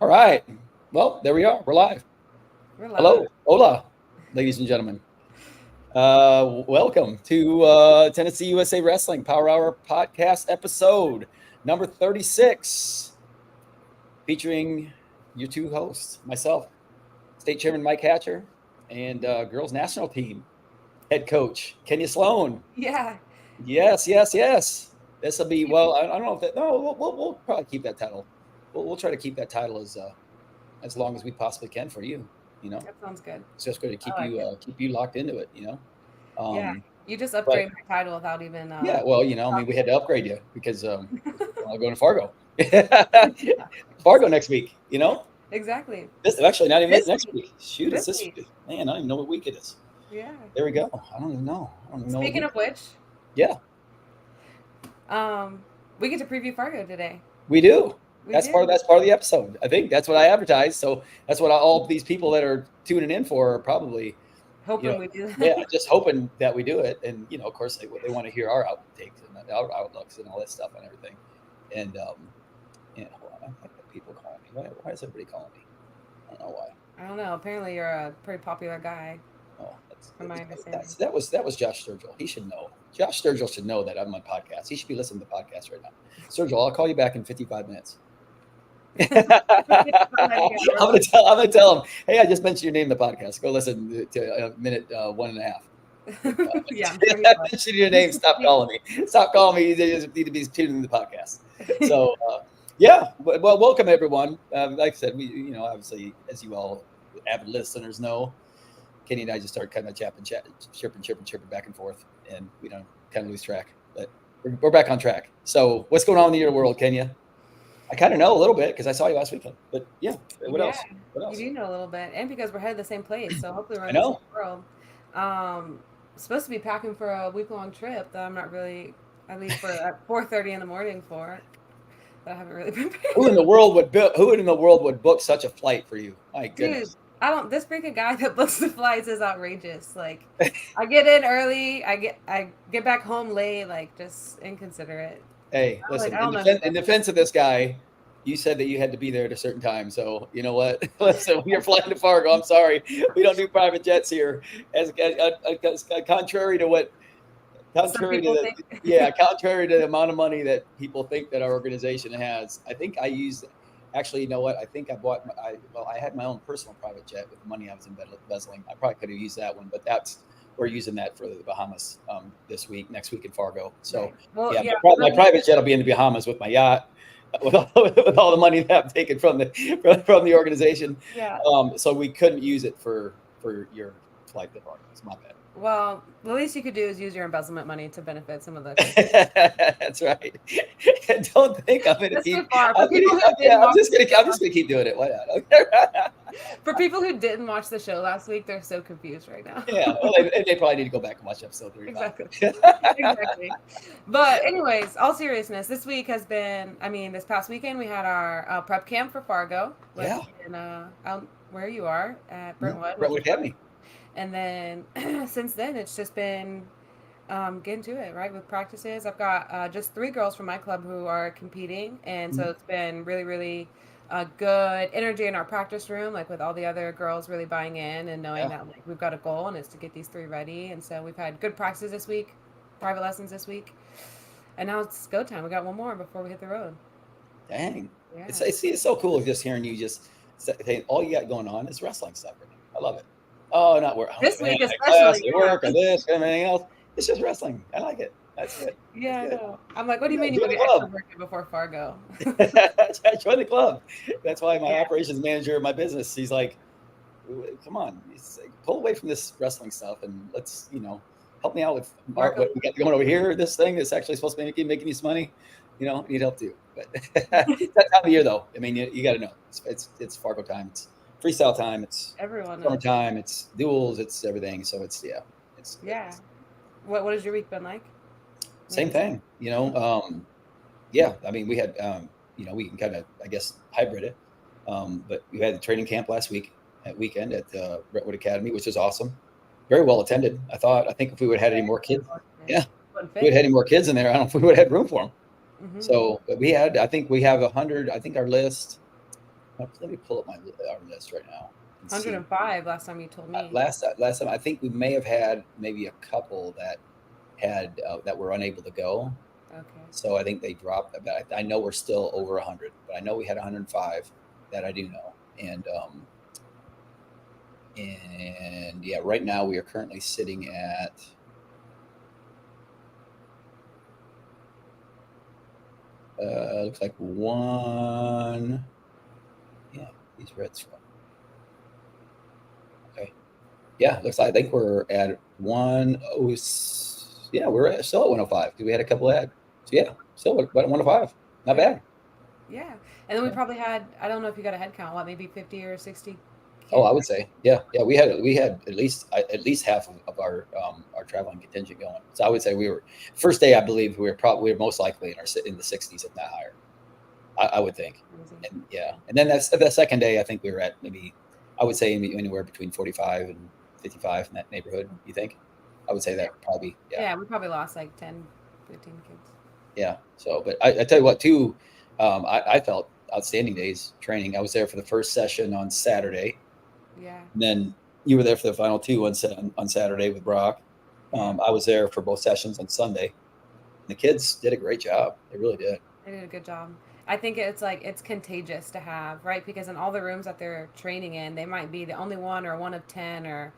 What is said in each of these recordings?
All right. Well, there we are. We're live. We're live. Hello. Hola, ladies and gentlemen. Welcome to Tennessee USA Wrestling Power Hour podcast episode number 36, featuring your two hosts, myself, State Chairman Mike Hatcher, and girls national team head coach Kenya Sloan. Yeah. Yes. This will be, well, I don't know if that, no, we'll probably keep that title. We'll try to keep that title as long as we possibly can for you. That sounds good. It's just going to I like it. keep you locked into it. Yeah. Um, You just but upgraded my title without even yeah, well, I mean, we had to upgrade you because I'm going to Fargo. Fargo next week. Exactly. This actually not even This next week. week. Shoot, it's This this week. week. Man, I don't even know what week it is. Yeah. There we go. I don't even know. What Speaking week. of which, Yeah, we get to preview Fargo today. we do. We That's do. part of the episode. I think that's what I advertised. So that's what all these people that are tuning in for are probably Hoping we do that. yeah, just hoping that we do it. And of course, they want to hear our outtakes and our outlooks and all that stuff and everything. And hold on, I think people calling me. Why is everybody calling me? I don't know why. I don't know. Apparently, you're a pretty popular guy. Oh, From my understanding. that was Josh Sturgill. He should know. Josh Sturgill should know that I'm on podcast. He should be listening to the podcast right now. Sturgill, I'll call you back in 55 minutes. I'm gonna tell him, hey, I just mentioned your name in the podcast. Go listen to minute 1.5. Yeah. I mentioned your name. Stop calling me. Stop calling me. You just need to be tuning in the podcast. So yeah, well, welcome everyone. Like I said, we obviously, as you all avid listeners know, Kenny and I just start kind of chirping back and forth, and we don't kind of lose track. But we're back on track. So what's going on in your world, Kenya? I kind of know a little bit because I saw you last weekend. But yeah, what else? You do know a little bit, and because we're headed the same place, so hopefully we're I in the know. same world. Supposed to be packing for a week-long trip that I'm not really. I leave for at 4:30 in the morning for, but I haven't really prepared. Who in the world would book such a flight for you? My goodness. Dude, I don't. This freaking guy that books the flights is outrageous. Like, I get in early, I get back home late. Like, just inconsiderate. Hey, I'm listen. like, I don't know. In defense of this guy, you said that you had to be there at a certain time. So you know what? Listen, we are flying to Fargo. I'm sorry, we don't do private jets here. As contrary to what, contrary to contrary to the amount of money that people think that our organization has, I think I used. Actually, you know what? I think I bought. I had my own personal private jet with the money I was embezzling. I probably could have used that one, but we're using that for the Bahamas this week, next week in Fargo. So Right. Well, yeah, my private jet will be in the Bahamas with my yacht, with all the money that I've taken from the organization. Yeah. So we couldn't use it for your flight to Fargo. It's my bad. Well, the least you could do is use your embezzlement money to benefit some of the. That's right. Don't think I'm gonna That's keep. too far. I'm just gonna keep doing it. Why not? For people who didn't watch the show last week, they're so confused right now. Yeah, well, they probably need to go back and watch episode 35. Exactly. But anyways, all seriousness, this week has been. I mean, this past weekend we had our prep camp for Fargo. Yeah. Out where you are at Brentwood. Brentwood Academy. And then since then, it's just been getting to it, right? With practices. I've got just 3 girls from my club who are competing. And so it's been really, really good energy in our practice room, like with all the other girls really buying in and knowing that like we've got a goal and it's to get these 3 ready. And so we've had good practices this week, private lessons this week. And now it's go time. We got one more before we hit the road. Dang. Yeah. It's so cool just hearing you just say all you got going on is wrestling stuff. I love it. Oh, not work. This week especially. Work or this and anything else. It's just wrestling. I like it. That's it. Yeah, I know. I'm like, what do you mean you want to Join get the extra working before Fargo? Join the club. That's why my operations manager of my business, he's like, come on, pull away from this wrestling stuff and let's, help me out with what we got going over here. This thing that's actually supposed to be making you some money. Need help too. But that time of year though, I mean, you got to know it's Fargo time. It's freestyle time. It's everyone summer time. It's duels. It's everything. So it's. What has your week been like? Same thing. Yeah. I mean, we had we can kind of I guess hybrid it. But we had the training camp last weekend at Brentwood Academy, which was awesome. Very well attended. I think if we would have had any more kids, if we had had any more kids in there, I don't know if we would have had room for them. Mm-hmm. So we had, I think we have 100. I think our list Let me pull up our list right now and see. 105 last time you told me. Last time, I think we may have had maybe a couple that were unable to go. Okay. So I think they dropped. But I know we're still over 100. But I know we had 105 that I do know. And yeah, right now we are currently sitting at. Looks like one. Yeah, these reds. Okay. Yeah, looks like I think we're at 10. Yeah, still at 105 because we had a couple ad. So yeah, still about 105. Not Okay. bad. Yeah. And then we Yeah. probably had, I don't know if you got a head count, what, maybe 50 or 60 Oh, kids? I would say, yeah. We had at least half of our traveling contingent going. So I would say we were first day. I believe we were most likely in the 60s, if not higher. I would think. Amazing. And yeah, and then that's the second day. I think we were at maybe I would say anywhere between 45 and 55 in that neighborhood. You think? I would say Yeah. that probably yeah. Yeah, we probably lost like 10, 15 kids. Yeah. So, but I tell you what, too, I felt outstanding days training. I was there for the first session on Saturday, Yeah. and then you were there for the final two on Saturday with Brock. Yeah. I was there for both sessions on Sunday. The kids did a great job. They really did. They did a good job. I think it's like it's contagious to have, right? Because in all the rooms that they're training in, they might be the only one or one of 10 or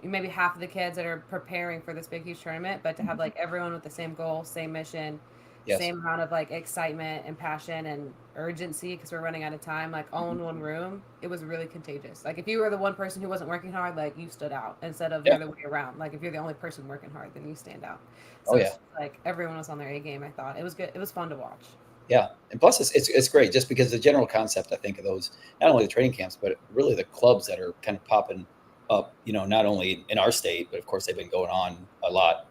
maybe half of the kids that are preparing for this big huge tournament, but to have like everyone with the same goal, same mission, Yes. same amount of like excitement and passion and urgency because we're running out of time, like all in one room, it was really contagious. Like if you were the one person who wasn't working hard, like you stood out instead of the Yeah. other way around. Like if you're the only person working hard, then you stand out. Oh So yeah. it's just like everyone was on their A game. I thought it was good. It was fun to watch. Yeah, and plus it's great just because the general concept I think of those not only the training camps but really the clubs that are kind of popping up. Not only in our state, but of course they've been going on a lot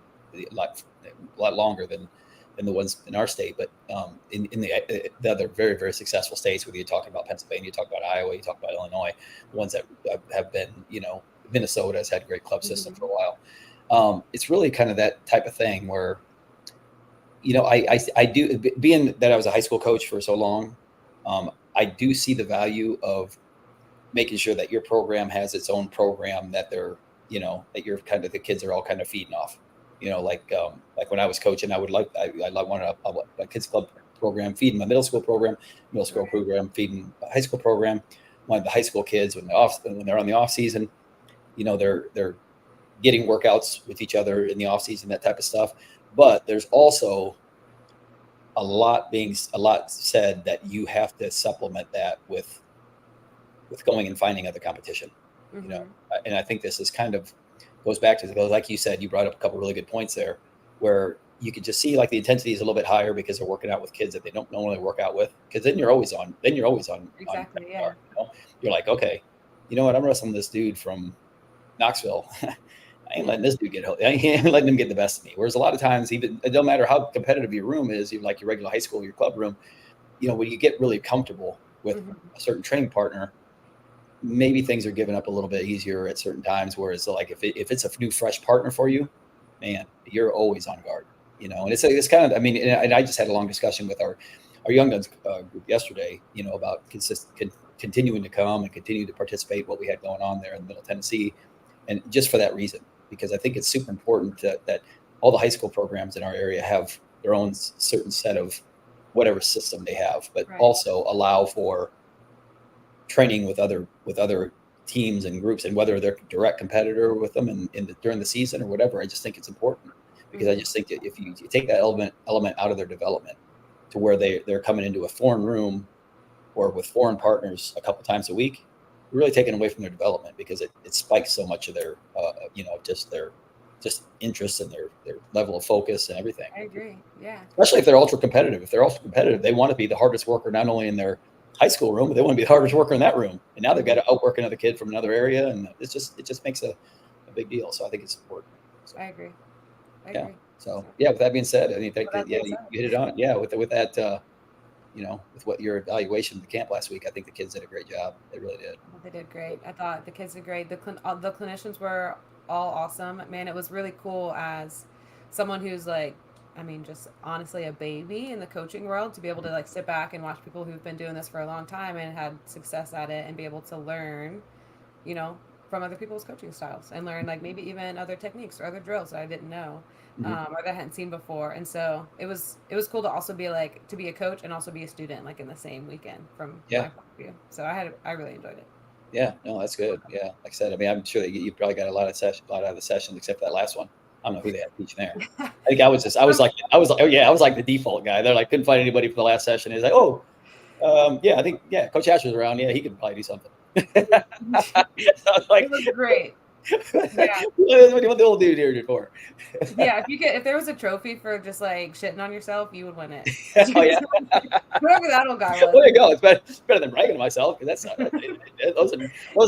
longer than the ones in our state. But in the other very very successful states, whether you're talking about Pennsylvania, you talk about Iowa, you talk about Illinois, the ones that have been Minnesota has had a great club system for a Mhm. while. It's really kind of that type of thing where I do being that I was a high school coach for so long. I do see the value of making sure that your program has its own program that that you're kind of the kids are all kind of feeding off. Like when I was coaching, I wanted a kids club program feeding my middle school Right. program feeding a high school program. Wanted the high school kids when they're on the off season, they're getting workouts with each other in the off season, that type of stuff. But there's also a lot said that you have to supplement that with going and finding other competition. You know, Mhm. and I think this is kind of goes back to like you said, you brought up a couple really good points there, where you could just see like the intensity is a little bit higher because they're working out with kids that they don't normally work out with. Because then you're always on Exactly. Yeah. guard. You're like, okay, you know what? I'm wrestling this dude from Knoxville. I ain't letting this dude I ain't letting him get the best of me. Whereas a lot of times, even it don't matter how competitive your room is, even like your regular high school, your club room, when you get really comfortable with Mhm. a certain training partner, maybe things are given up a little bit easier at certain times. Whereas like if it's a new fresh partner for you, man, you're always on guard. And it's kind of, I mean, and I just had a long discussion with our young guns group yesterday, about continuing to come and continue to participate what we had going on there in Middle Tennessee, and just for that reason, because I think it's super important that all the high school programs in our area have their own certain set of whatever system they have, but Right. also allow for training with other teams and groups, and whether they're direct competitor with them during the season or whatever. I just think it's important because I Mhm. just think that if you take that element out of their development to where they're coming into a foreign room or with foreign partners a couple times a week, you're really taking away from their development because it spikes so much of their just interest and their level of focus and everything. I agree. Yeah. Especially if they're ultra competitive. If they're ultra competitive, they want to be the hardest worker not only in their high school room, but they want to be the hardest worker in that room. And now they've got Mhm. to outwork another kid from another area, and it just makes a big deal. So I think it's important. So I agree. I yeah. agree. So So, yeah. With that being said, I think with that that yeah, being you said, hit it on. Yeah. With that, with what your evaluation of the camp last week, I think the kids did a great job. They really did. they did great. I thought the kids did great. The clinicians were all awesome. Man, it was really cool as someone who's like, I mean, just honestly a baby in the coaching world to be able to like sit back and watch people who've been doing this for a long time and had success at it and be able to learn, you know, from other people's coaching styles and learn like maybe even other techniques or other drills that I didn't know, Mm-hmm. or that I hadn't seen before. And so it was cool to also be like to be a coach and also be a student like in the same weekend from Yeah. my point of view. So I really enjoyed it. Yeah. No, that's good. Yeah. Like I said, I mean, I'm sure that you probably got a lot out of the sessions, except for that last one. I don't know who they had teaching there. I think oh yeah, I was like the default guy. They're like, couldn't find anybody for the last session. He's like, oh, yeah, I think, yeah, Coach Asher's around. Yeah, he could probably do something. So I was like, It was great. Yeah. what the old dude here for? Yeah, if there was a trophy for just like shitting on yourself, you would win it. Oh yeah, Whoever that old guy well, was. there you go. It's better than bragging to myself, because those are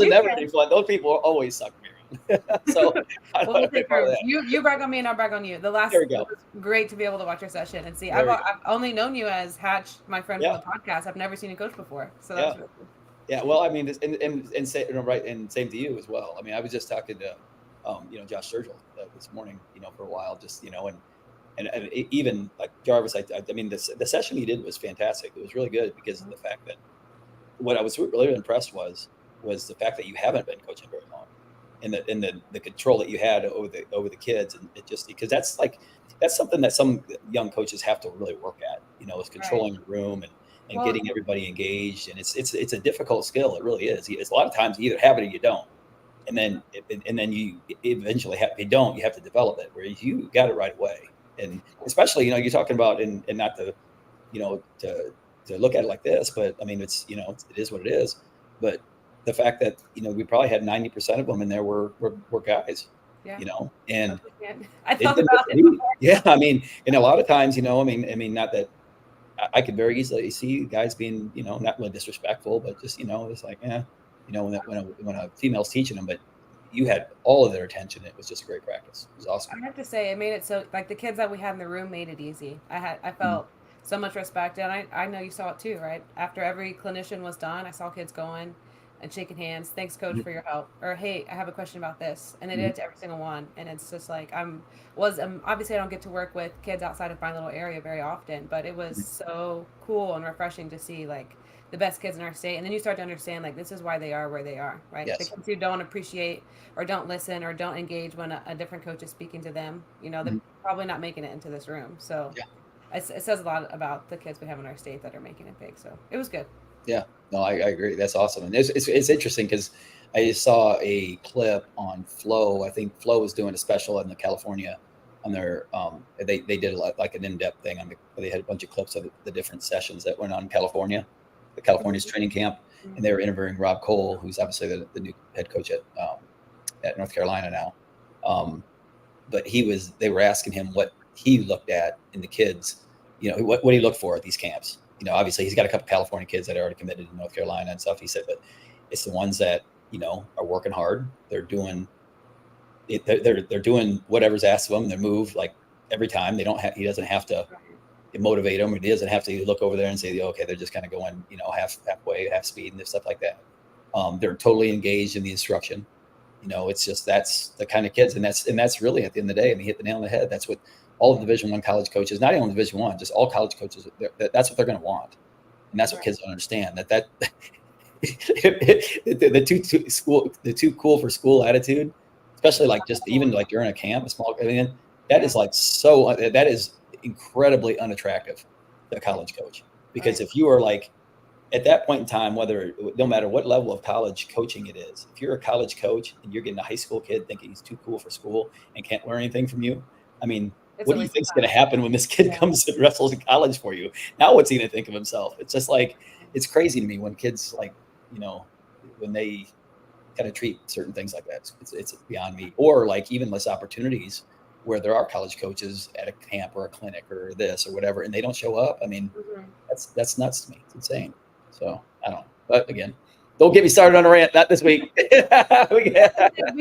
You never can. any fun. Those people always suck me around. So I Well, don't we'll have to be take part of turns. that. You brag on me and I'll brag on you. There we It go. was great to be able to watch your session and see. There we go. I've only known you as Hatch, my friend from Yeah, the podcast. I've never seen you coach before, so that yeah, was really cool. yeah. Well, I mean, and say, right, and same to you as well. I mean, I was just talking to, Josh Sturgill this morning, for a while, just and even like Jarvis, I mean, the session he did was fantastic. It was really good because of the fact that what I was really impressed was the fact that you haven't been coaching very long, and the control that you had over the kids, and it just because that's something that some young coaches have to really work at, is Right. controlling the room and Well, getting everybody engaged, and it's a difficult skill. It really is. It's a lot of times you either have it or you don't, and then you eventually have. If you don't, you have to develop it. Whereas you got it right away, and especially you're talking about and not to to look at it like this, but I mean it is what it is. But the fact that we probably had 90% of them in there were guys, yeah. and I it thought didn't about it before. yeah, I mean, and a lot of times, I mean, not that I could very easily see guys being, not really disrespectful, but just, it's like, when a female's teaching them, but you had all of their attention. It was just a great practice. It was awesome. I have to say, it made it so like the kids that we had in the room made it easy. I Mhm. felt so much respect, and I know you saw it too, right? After every clinician was done, I saw kids going and shaking hands. Thanks, coach, Mhm. for your help. Or hey, I have a question about this, and they did Mhm. it to every single one. And it's just like obviously I don't get to work with kids outside of my little area very often, but it was Mhm. so cool and refreshing to see like the best kids in our state, and then you start to understand like this is why they are where they are, right? The Yes. kids who don't appreciate or don't listen or don't engage when a different coach is speaking to them, they're Mhm. probably not making it into this room. So Yeah. it says a lot about the kids we have in our state that are making it big. So it was good. Yeah. No, I agree. That's awesome. And it's interesting because I just saw a clip on Flow. I think Flow was doing a special in the California on their they did a lot like an in-depth thing they had a bunch of clips of the different sessions that went on in California, the California's Mm-hmm. training camp, and they Mm-hmm. were interviewing Rob Cole, who's obviously the new head coach at North Carolina now. But they were asking him what he looked at in the kids, what he looked for at these camps. Obviously he's got a couple California kids that are already committed to North Carolina and stuff. He said, but it's the ones that, are working hard. They're doing it. They're doing whatever's asked of them. They're moved like every time. He doesn't have to motivate them, or he doesn't have to look over there and say, okay, they're just kind of going, halfway, half speed and stuff like that. They're totally engaged in the instruction. It's just that's the kind of kids, and that's really at the end of the day. I mean, hit the nail on the head. That's what all of Division I college coaches, not only Division I, just all college coaches, that's what they're going to want, and that's what Right. kids don't understand. That the too cool for school attitude, especially like just even like during a camp, a small. I mean, that Yeah. is that is incredibly unattractive to a college coach, because Right. if you are like at that point in time, no matter what level of college coaching it is, if you're a college coach and you're getting a high school kid thinking he's too cool for school and can't learn anything from you, I mean, It's what a do you waste of think's going time. to happen when this kid Yeah. comes and wrestles in college for you? Now, what's he going to think of himself? It's just like it's crazy to me when kids when they kind of treat certain things like that. It's beyond me. Or like even less opportunities where there are college coaches at a camp or a clinic or this or whatever, and they don't show up. I mean, Mm-hmm. that's nuts to me. It's insane. So I don't know. But again, don't get me started on a rant. Not this week. We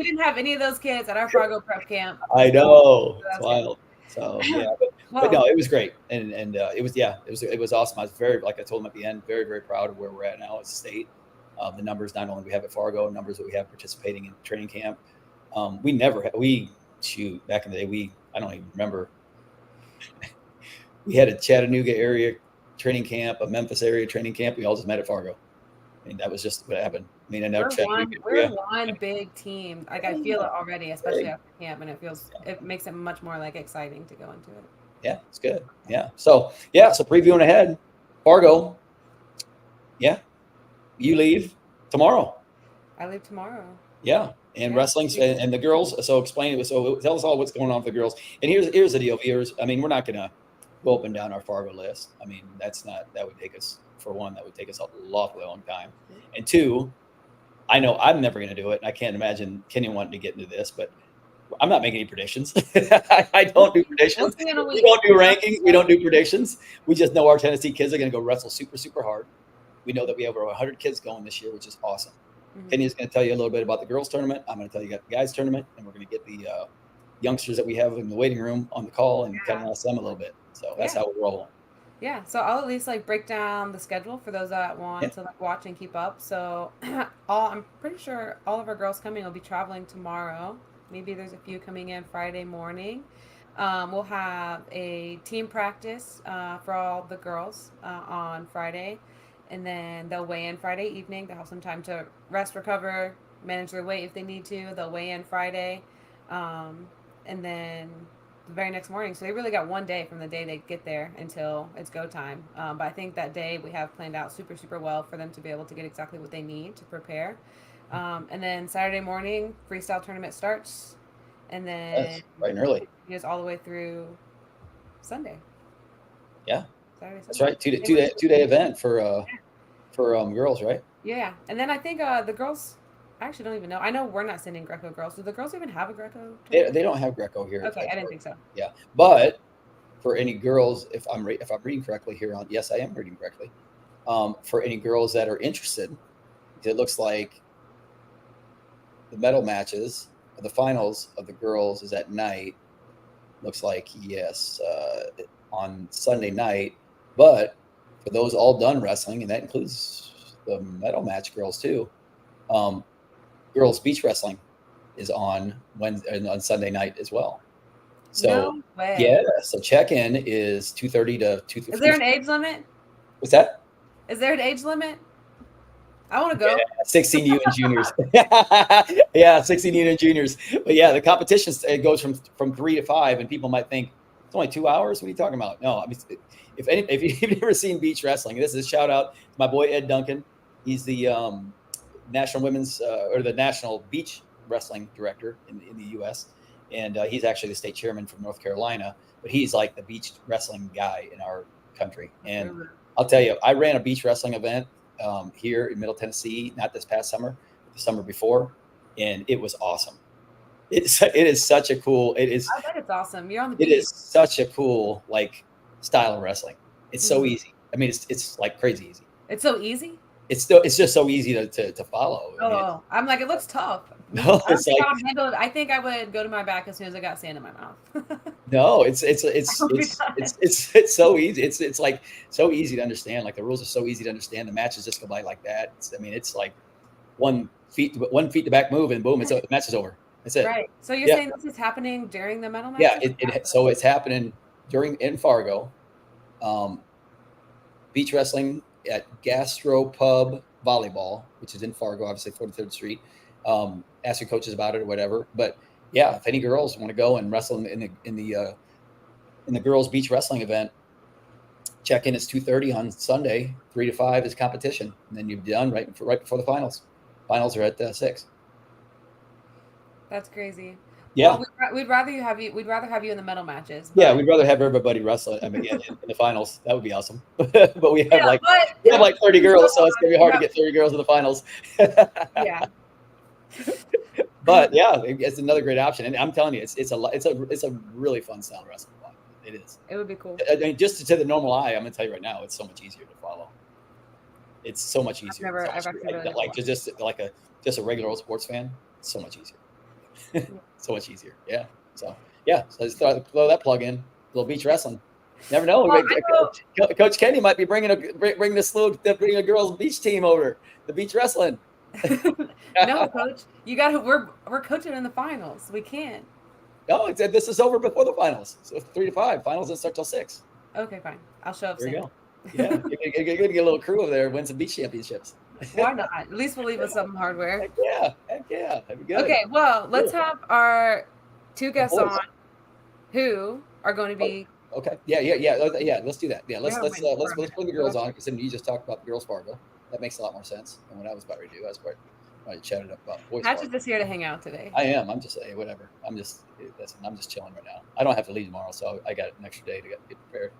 didn't have any of those kids at our Fargo prep camp. I So know it's that's good. wild. So yeah, but Well, no, it was great, and it was awesome. I was very, like I told him at the end, very very proud of where we're at now as a state. The numbers not only we have at Fargo, numbers that we have participating in training camp. We never had, we shoot back in the day. I don't even remember. We had a Chattanooga area training camp, a Memphis area training camp. We all just met at Fargo. And that was just what happened. I mean, I know Chattanooga We're area. one big team. Like I feel it already, especially after camp, and it makes it much more like exciting to go into it. Yeah, it's good. Yeah. So previewing ahead, Fargo. Yeah, you leave tomorrow. I leave tomorrow. Yeah, and wrestling and the girls. So explain it. So tell us all what's going on for the girls. And here's the deal, viewers. I mean, we're not gonna go up and down our Fargo list. I mean, that would take us, for one, that would take us a awfully long time. And two, I know I'm never gonna do it. And I can't imagine Kenny wanting to get into this, but I'm not making any predictions. I don't do predictions. We don't do rankings. We don't do predictions. We just know our Tennessee kids are going to go wrestle super, super hard. We know that we have over 100 kids going this year, which is awesome. Kenny is going to tell you a little bit about the girls tournament. I'm going to tell you about the guys tournament, and we're going to get the youngsters that we have in the waiting room on the call and kind of ask them a little bit. So that's how we're rolling. Yeah, so I'll at least like break down the schedule for those that want to like watch and keep up. So I'm pretty sure all of our girls coming will be traveling tomorrow. Maybe there's a few coming in Friday morning. We'll have a team practice for all the girls on Friday, and then they'll weigh in Friday evening. They'll have some time to rest, recover, manage their weight if they need to. They'll weigh in Friday, and then the very next morning. So they really got one day from the day they get there until it's go time. But I think that day we have planned out super, super well for them to be able to get exactly what they need to prepare. And then Saturday morning, freestyle tournament starts, and then bright and early. It goes all the way through Sunday. Yeah, Saturday, Sunday. That's right. Two day event for girls, right? Yeah, and then I think the girls. I actually don't even know. I know we're not sending Greco girls. Do the girls even have a Greco? They don't have Greco here. Okay, I didn't think so. Yeah, but for any girls, if I'm reading correctly here on, yes, I am reading correctly. For any girls that are interested, it looks like the medal matches, the finals of the girls is at night. Looks like, yes, on Sunday night. But for those all done wrestling, and that includes the medal match girls too, girls beach wrestling is on Sunday night as well. So no way. Yeah, so check-in is 2:30 to 2:30. Is there an age limit? What's that? Is there an age limit? I want to go. Yeah, 16 U and juniors. Yeah, 16 U and juniors. But yeah, the competition, it goes from 3 to 5, and people might think it's only 2 hours. What are you talking about? No, I mean, if you've never seen beach wrestling, this is a shout out to my boy Ed Duncan. He's the national women's or the national beach wrestling director in the U.S. And he's actually the state chairman from North Carolina. But he's like the beach wrestling guy in our country. And I'll tell you, I ran a beach wrestling event here in Middle Tennessee, not this past summer, but the summer before, and it was awesome. It is such a cool. It is. I bet it's awesome. You're on the beach. It is such a cool style of wrestling. It's so easy. I mean, it's like crazy easy. It's so easy. It's just so easy to follow. Oh, I mean, I'm like, it looks tough. No, it's like, I think I would go to my back as soon as I got sand in my mouth. No, it's so easy. It's like so easy to understand. Like the rules are so easy to understand. The matches just go by like that. It's like 1 feet to back move and boom, the match is over. That's it. Right. So you're saying this is happening during the medal match? Yeah. So it's happening in Fargo. Beach wrestling at Gastro Pub Volleyball, which is in Fargo, obviously 43rd Street. Ask your coaches about it or whatever. But yeah, if any girls want to go and wrestle in the girls beach wrestling event, check-in is 2:30 on Sunday. 3 to 5 is competition, and then you're done right before the finals. Finals are at 6. That's crazy. Yeah, well, we'd rather have you in the medal matches. Yeah, we'd rather have everybody wrestle. I mean, in the finals, that would be awesome. But we have like 30 girls, so it's gonna be hard to get 30 girls in the finals. Yeah. But yeah, it's another great option, and I'm telling you, it's a really fun style of wrestling. It is. It would be cool. I mean, just to the normal eye, I'm gonna tell you right now, it's so much easier to follow. It's so much easier. I've actually really just a regular old sports fan. It's so much easier. So much easier. Yeah. So just throw that plug in. A little beach wrestling. Never know. Coach Kenny might be bringing a girls' beach team over. The beach wrestling. No, Coach. We're coaching in the finals. We can't. No, this is over before the finals. So 3 to 5. Finals don't start till 6. Okay, fine. I'll show up There you soon. go. Yeah, get a little crew over there, win some beach championships. Why not? At least we'll leave with some hardware. Heck yeah, that'd be good. Okay, well, let's Cool. have our two The guests boys. on who are going to Oh, be. okay. Yeah. Let's do that. Yeah, We have my let's bring the girls on because then you just talked about the girls Fargo. That makes a lot more sense than what I was about to do. I was about chatted up about boys Hatch is Fargo. just here to hang out today. I am. I'm just saying whatever. I'm just chilling right now. I don't have to leave tomorrow, so I got an extra day to get prepared.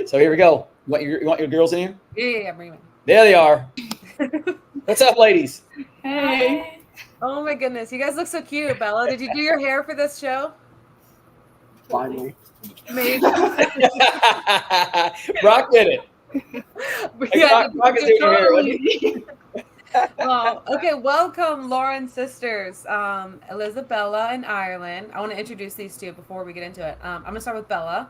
So here we go. You want your girls in here? Yeah, bring them There they are. in. What's up, ladies? Hey. Oh my goodness, you guys look so cute, Bella. Did you do your hair for this show? Finally. Maybe. Brock did it. Yeah, Brock is doing your hair. wasn't he? well, okay, welcome, Laurin sisters, Elizabella and Irelynn. I want to introduce these two before we get into it. I'm going to start with Bella.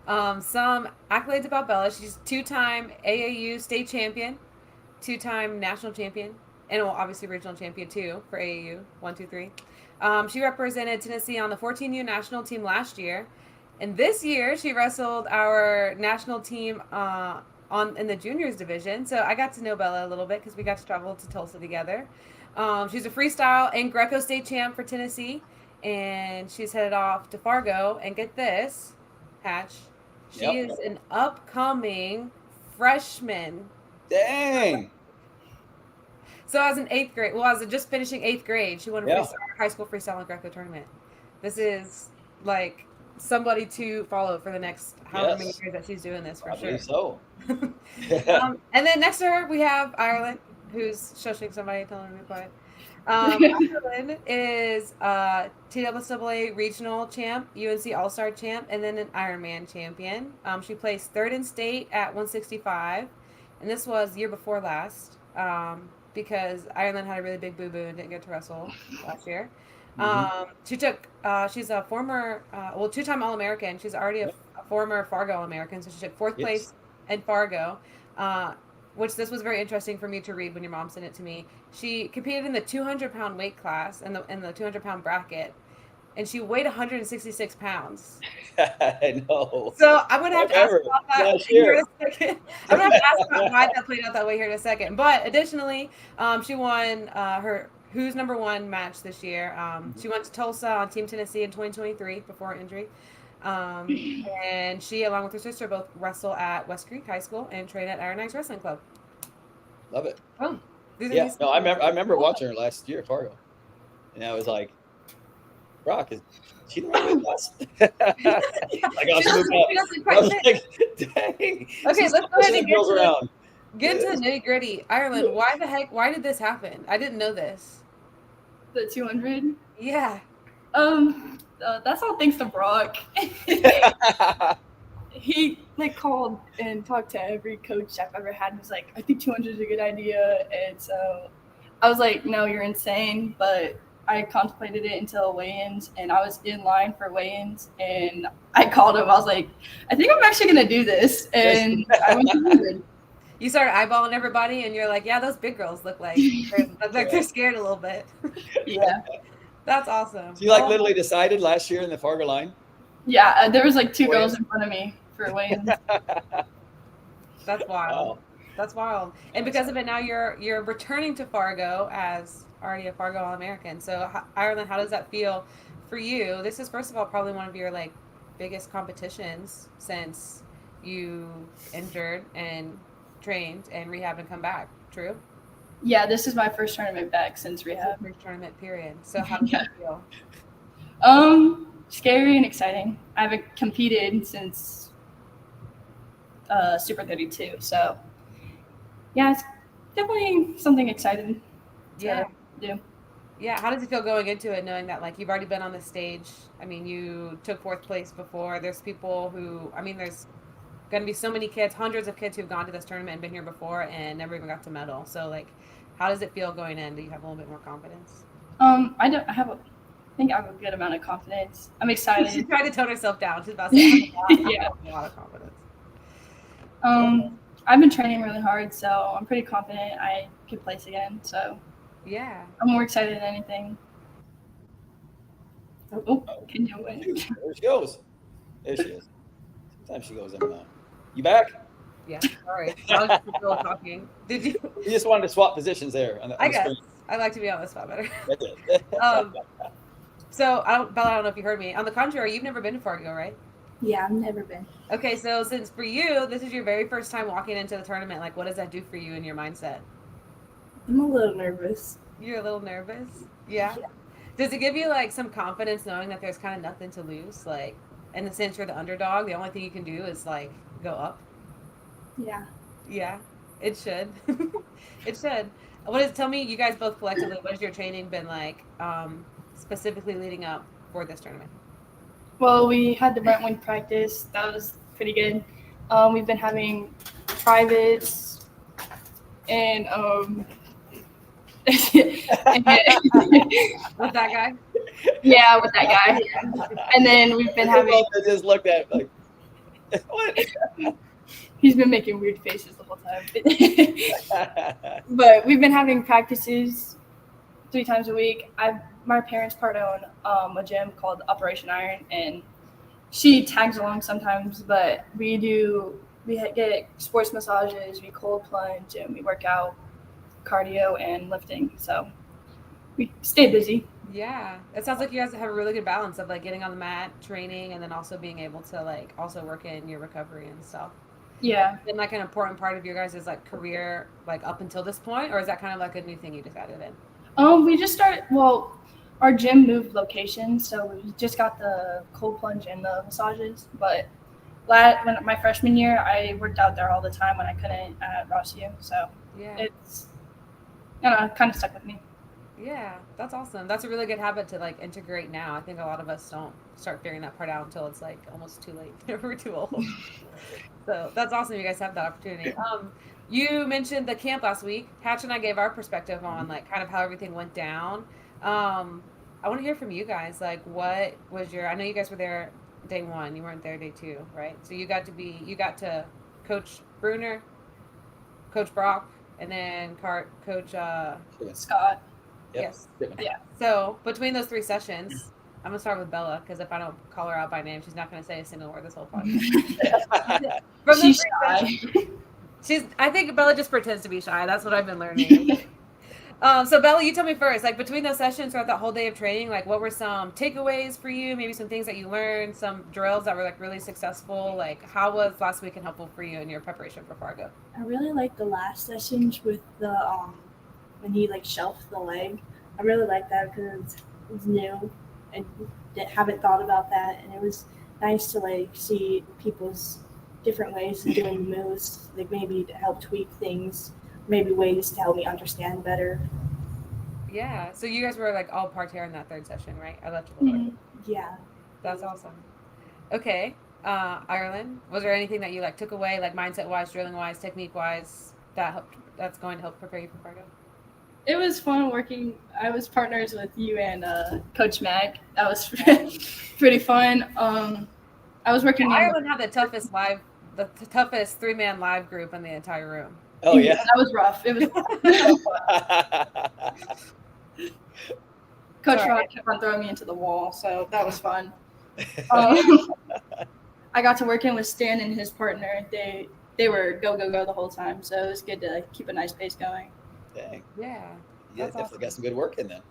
Some accolades about Bella. She's two-time AAU state champion, two-time national champion, and well, obviously regional champion too for AAU, 1, 2, 3. She represented Tennessee on the 14U national team last year. And this year, she wrestled our national team in the juniors division. So I got to know Bella a little bit because we got to travel to Tulsa together. She's a freestyle and Greco state champ for Tennessee. And she's headed off to Fargo. And get this, Hatch, she is an upcoming freshman. Dang. So as an eighth grade, well, as just finishing eighth grade, she won a high school freestyle and Greco tournament. This is like somebody to follow for the next however many years that she's doing this, for sure. So. And then next to her, we have Irelynn, who's shushing somebody, telling her to be quiet. Irelynn is TNUSA regional champ, UNC All-Star champ, and then an Ironman champion. She placed third in state at 165, and this was year before last because Irelynn had a really big boo-boo and didn't get to wrestle last year. She's a former, two-time All-American. She's already a former FARGO All-American, so she took fourth place in FARGO, which this was very interesting for me to read when your mom sent it to me. She competed in the 200-pound weight class in the 200-pound bracket, and she weighed 166 pounds. I know. So I'm going to have to ask about that here in a second. I'm going to have to ask about why that played out that way here in a second. But additionally, she won her Who's Number One match this year. She went to Tulsa on Team Tennessee in 2023 before her injury. And she, along with her sister, both wrestle at West Creek High School and train at Iron Knights Wrestling Club. Love it. Oh, I remember watching her last year at Fargo, and I was like, "Brock, is she the right class?" Like, I was like, "Dang." Okay, let's go ahead and get into the nitty gritty. Irelynn, why did this happen? I didn't know this. The 200? Yeah. That's all thanks to Brock. He called and talked to every coach I've ever had and was like, I think 200 is a good idea. And so I was like, no, you're insane. But I contemplated it until weigh-ins, and I was in line for weigh-ins, and I called him. I was like, I think I'm actually going to do this. And I went to 200. You started eyeballing everybody, and you're like, yeah, those big girls look like they're scared a little bit. Yeah. That's awesome. So you literally decided last year in the Fargo line? Yeah, there was two girls in front of me for weigh-ins. That's wild. Wow. That's wild. And because of it, now you're returning to Fargo as already a Fargo All-American. So Irelynn, how does that feel for you? This is, first of all, probably one of your biggest competitions since you injured and trained and rehab and come back. True? Yeah, this is my first tournament back since rehab. First tournament period. So how does that feel? Scary and exciting. I haven't competed since Super 32, so yeah, it's definitely something exciting to do. Yeah, how does it feel going into it, knowing that you've already been on the stage? I mean, you took fourth place before. There's people who, there's going to be so many kids, hundreds of kids who've gone to this tournament and been here before and never even got to medal. So how does it feel going in? Do you have a little bit more confidence? I think I have a good amount of confidence. I'm excited. She tried to tone herself down. She's about to say, I have a lot of confidence. I've been training really hard, so I'm pretty confident I can place again. So yeah, I'm more excited than anything. Oh, can you win? There she goes. There she is. Sometimes she goes in and out. You back? Yeah, sorry. I was just still talking. Did you? You just wanted to swap positions there on I the guess. screen. I like to be on the spot better. That's it. So, Bella, I don't know if you heard me. On the contrary, you've never been to Fargo, right? Yeah, I've never been. Okay, so since for you, this is your very first time walking into the tournament, like, what does that do for you in your mindset? I'm a little nervous. You're a little nervous? Yeah? Yeah. Does it give you, like, some confidence knowing that there's kind of nothing to lose? Like, in the sense you're the underdog, the only thing you can do is, like, go up? Yeah. Yeah, it should. It should. Tell me, you guys both collectively, what has your training been like, specifically leading up for this tournament? Well, we had the Brentwood practice. That was pretty good. We've been having privates and With that guy? yeah, with that guy. And then we've been having. I just looked at it like, what? He's been making weird faces the whole time. But we've been having practices 3 times a week. My parents part own a gym called Operation Iron, and she tags along sometimes. But we get sports massages, we cold plunge, and we work out, cardio and lifting. So we stay busy. Yeah, it sounds like you guys have a really good balance of like getting on the mat, training, and then also being able to like also work in your recovery and stuff. Yeah. Been like an important part of your guys' like career, like up until this point, or is that kind of like a new thing you just added in? We just started. Well, our gym moved locations, so we just got the cold plunge and the massages. But when my freshman year, I worked out there all the time when I couldn't at Ross U. So Yeah. it's kind of stuck with me. Yeah, that's awesome. That's a really good habit to like integrate now. I think a lot of us don't start figuring that part out until it's like almost too late. We're too old. So that's awesome. You guys have that opportunity. You mentioned the camp last week. Hatch and I gave our perspective on like kind of how everything went down. I want to hear from you guys. Like, what was your? I know you guys were there day 1. You weren't there day 2, right? So you got to coach Bruner, Coach Brock, and then Coach Scott. Yep. Yes. Yeah. So between those 3 sessions, I'm gonna start with Bella because if I don't call her out by name, she's not gonna say a single word this whole podcast. From She's the shy. I think Bella just pretends to be shy. That's what I've been learning. So Bella, you tell me first. Like between those sessions throughout that whole day of training, like what were some takeaways for you? Maybe some things that you learned, some drills that were like really successful. Like how was last weekend helpful for you in your preparation for Fargo? I really liked the last sessions with the when he like shelved the leg. I really liked that because it was new and haven't thought about that, and it was nice to like see people's different ways of doing the moves, like maybe to help tweak things, maybe ways to help me understand better. Yeah. So you guys were like all parterre in that 3rd session, right? Electrical. Mhm. Yeah. That's awesome. Okay. Irelynn, was there anything that you like took away, like mindset wise, drilling wise, technique wise, that's going to help prepare you for Fargo? It was fun working. I was partners with you and Coach Mac. That was pretty fun. I was working. Ireland had the toughest 3-man live group in the entire room. Oh yeah. That was rough. It was. Coach Rod kept on throwing me into the wall, so that was fun. I got to work in with Stan and his partner. They were go the whole time, so it was good to keep a nice pace going. Dang. Yeah. You That's definitely awesome. got some good work in then.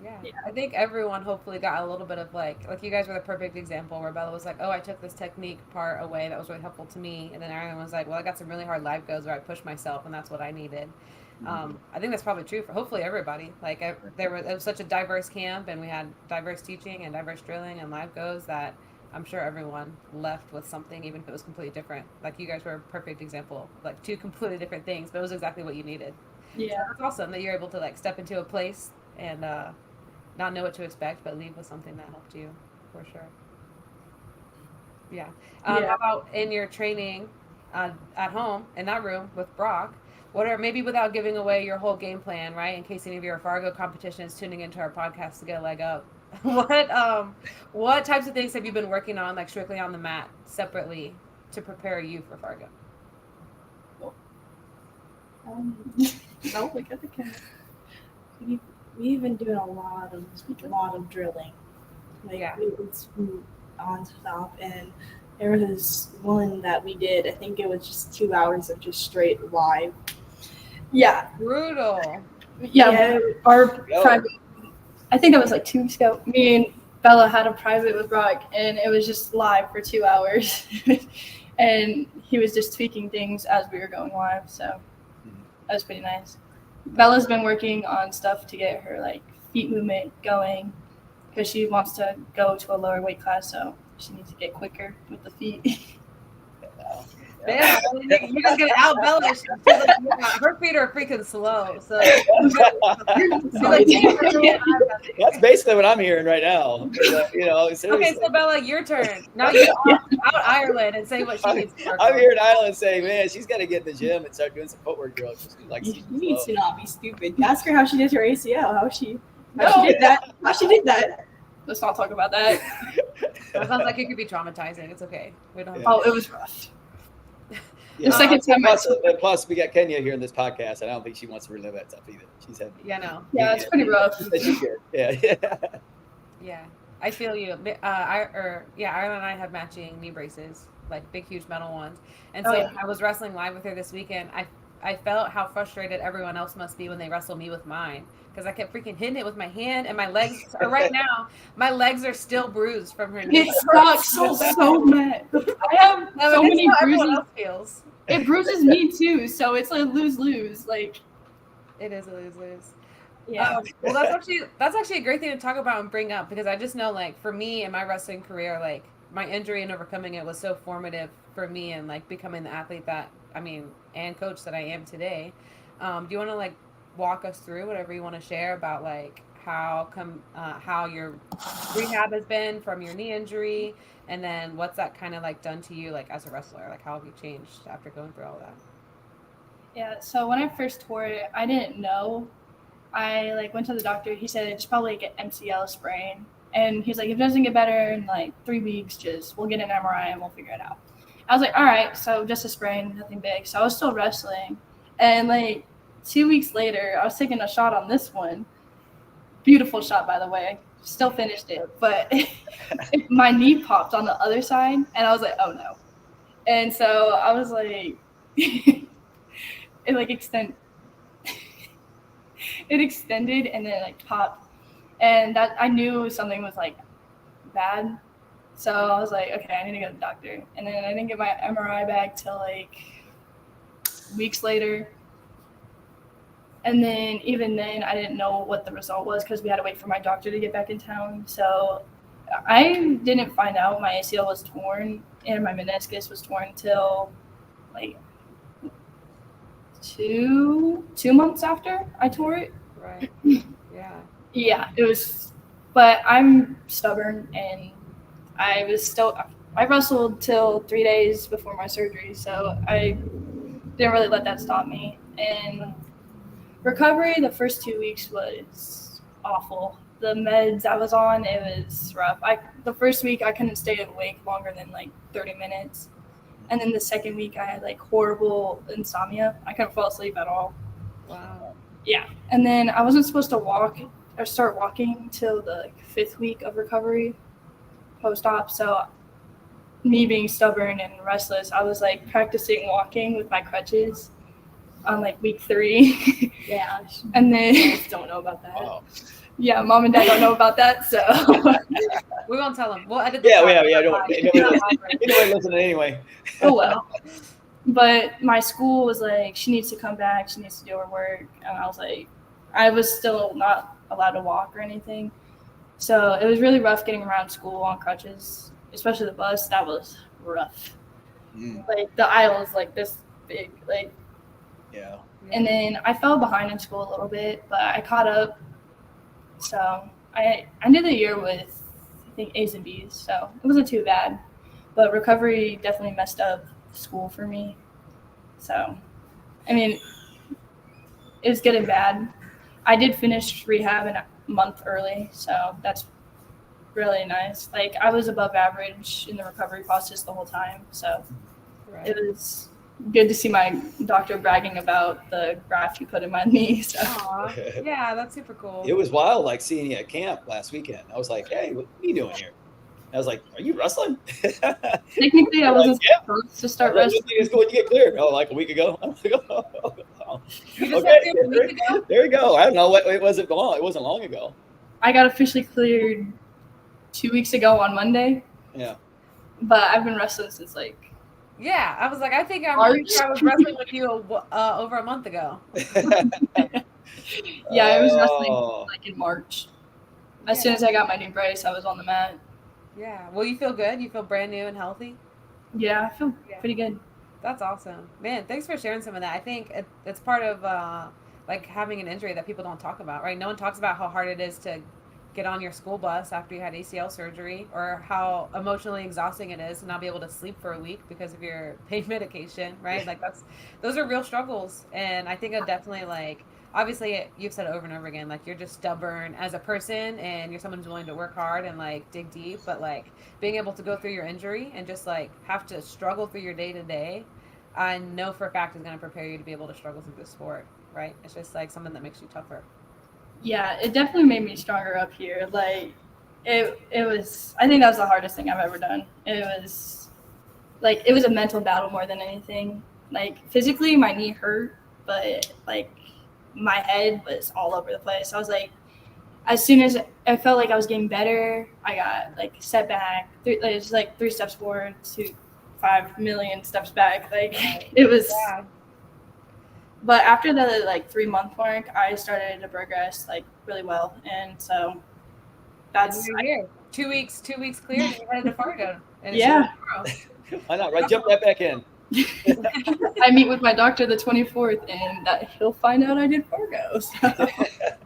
Yeah. Yeah. I think everyone hopefully got a little bit of like you guys were the perfect example where Bella was like, oh, I took this technique part away that was really helpful to me, and then Ireland was like, well, I got some really hard live goes where I pushed myself, and that's what I needed. I think that's probably true for hopefully everybody. Like it was such a diverse camp, and we had diverse teaching and diverse drilling and live goes that I'm sure everyone left with something, even if it was completely different. Like you guys were a perfect example, like 2 completely different things, but it was exactly what you needed. Yeah. So that's awesome that you're able to like step into a place and not know what to expect, but leave with something that helped you for sure. Yeah. How about in your training at home in that room with Brock? What are, maybe without giving away your whole game plan, right? In case any of your Fargo competition is tuning into our podcast to get a leg up. What types of things have you been working on, like strictly on the mat, separately, to prepare you for Fargo? No, look at the camera. We've been doing a lot of drilling. Like Yeah. it's on stop, and There was one that we did. I think it was just 2 hours of just straight live. Yeah. Brutal. Yeah. Our Yo. private, I think it was like 2 weeks ago. Me and Bella had a private with Brock, and it was just live for 2 hours. And he was just tweaking things as we were going live. So that was pretty nice. Bella's been working on stuff to get her like feet movement going because she wants to go to a lower weight class, so she needs to get quicker with the feet. Man, you're just gonna outbell her. She's like, yeah, her feet are freaking slow. So That's basically what I'm hearing right now. You know, okay, seriously. so Bella, your turn. Now you out Ireland and say what she needs to work I'm on. hearing Island say, man, she's got to get in the gym and start doing some footwork drills. She's like, You super need slow. to not be stupid. Ask her how she did her ACL. How she No. did that. How she did that. Let's not talk about that. That sounds like it could be traumatizing. It's okay. We don't. Yeah. Oh, it was rough. Yeah. The second time Plus, we got Kenya here in this podcast, and I don't think she wants to relive that stuff either. She's had. Yeah, no. Yeah, it's pretty rough. She's good. Yeah. Yeah, I feel you. Ireland and I have matching knee braces, like big, huge metal ones. And so Oh, yeah. I was wrestling live with her this weekend. I felt how frustrated everyone else must be when they wrestle me with mine, because I kept freaking hitting it with my hand, and my legs are right now. My legs are still bruised from her knee. It sucks so mad. I have so many how everyone bruises. else feels. It bruises me too, so it's like lose-lose. Like, It is a lose-lose. yeah. Well, that's actually a great thing to talk about and bring up, because I just know, like, for me in my wrestling career, like, my injury and overcoming it was so formative for me and like becoming the athlete that and coach that I am today. Do you want to like walk us through whatever you want to share about like how your rehab has been from your knee injury, and then what's that kind of like done to you like as a wrestler? Like, how have you changed after going through all that? Yeah, so when I first tore it, I didn't know. I like went to the doctor. He said it's probably like an MCL sprain, and he's like, if it doesn't get better in like 3 weeks, we'll get an MRI and we'll figure it out. I was like, all right, so just a sprain, nothing big. So I was still wrestling, and like 2 weeks later, I was taking a shot on this one. Beautiful shot, by the way. Still finished it, but my knee popped on the other side, and I was like, oh no. And so I was like, it extended and then it like popped, and that I knew something was like bad. So I was like, okay, I need to go to the doctor. And then I didn't get my MRI back till like weeks later. And then even then, I didn't know what the result was because we had to wait for my doctor to get back in town. So I didn't find out my ACL was torn and my meniscus was torn until like two months after I tore it. Right. Yeah. Yeah, it was, but I'm stubborn, and I wrestled till 3 days before my surgery, so I didn't really let that stop me. And recovery, the first 2 weeks was awful. The meds I was on, it was rough. The first week I couldn't stay awake longer than like 30 minutes. And then the second week I had like horrible insomnia. I couldn't fall asleep at all. Wow. Yeah. And then I wasn't supposed to start walking till the 5th week of recovery post-op. So me being stubborn and restless, I was like practicing walking with my crutches on like week 3. Yeah. And then I don't know about that. Wow. yeah, mom and dad don't know about that, so We won't tell them. We'll edit the Yeah, podcast. Nobody listening anyway. oh well. But my school was like, she needs to come back, she needs to do her work, and I was like, I was still not allowed to walk or anything, so it was really rough getting around school on crutches, especially the bus. That was rough. Like the aisle is like this big, like. Yeah. And then I fell behind in school a little bit, but I caught up. So I ended the year with, I think, A's and B's, so it wasn't too bad. But recovery definitely messed up school for me. So, I mean, it was getting bad. I did finish rehab in a month early, so that's really nice. Like, I was above average in the recovery process the whole time, so Right. it was good to see my doctor bragging about the graft he put in my knee. So. Aw. Yeah, that's super cool. It was wild, like seeing you at camp last weekend. I was like, hey, what are you doing here? I was like, "Are you wrestling?" Technically, I wasn't supposed to start wrestling. When you get cleared? Oh, like a week ago. I'm like, oh, wow. You just Okay, got there a week ago? there you go. I don't know. It wasn't long. It wasn't long ago. I got officially cleared 2 weeks ago on Monday. Yeah. But I've been wrestling since like. Yeah, I was like, I'm pretty March. sure I was wrestling with you over a month ago. Yeah, I was wrestling like in March. As soon as I got my new brace, I was on the mat. Yeah. Well, you feel good? You feel brand new and healthy? Yeah, I feel pretty good. That's awesome. Man, thanks for sharing some of that. I think it's part of like having an injury that people don't talk about, right? No one talks about how hard it is to get on your school bus after you had ACL surgery, or how emotionally exhausting it is to not be able to sleep for a week because of your pain medication, right? Like those are real struggles. And I think it definitely, like, obviously you've said it over and over again, like, you're just stubborn as a person and you're someone who's willing to work hard and like dig deep, but like being able to go through your injury and just like have to struggle through your day to day, I know for a fact is going to prepare you to be able to struggle through the sport, right? It's just like something that makes you tougher. Yeah, it definitely made me stronger up here. Like, it was, I think that was the hardest thing I've ever done. It was a mental battle more than anything. Like, physically, my knee hurt, but like my head was all over the place. I was like, as soon as I felt like I was getting better, I got like set back. It was like 3 steps forward to 5 million steps back. Like, it was. Yeah. But after the like 3-month mark, I started to progress like really well, and so that's here. 2 weeks cleared, and you're headed to FARGO. And yeah. Why not? Right, jump that back in. I meet with my doctor the 24th, and he'll find out I did FARGO. So.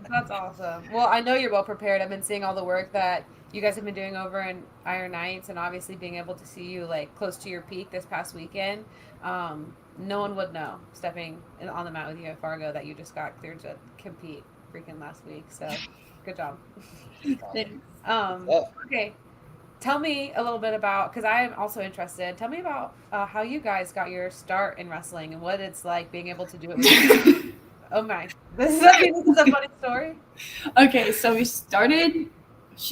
That's awesome. Well, I know you're well prepared. I've been seeing all the work that you guys have been doing over in Iron Knights, and obviously being able to see you like close to your peak this past weekend. No one would know stepping on the mat with you at FARGO that you just got cleared to compete freaking last week. So good job. Okay. Tell me a little bit about, because I am also interested, tell me about how you guys got your start in wrestling and what it's like being able to do it with Oh my. This is a funny story. Okay, so she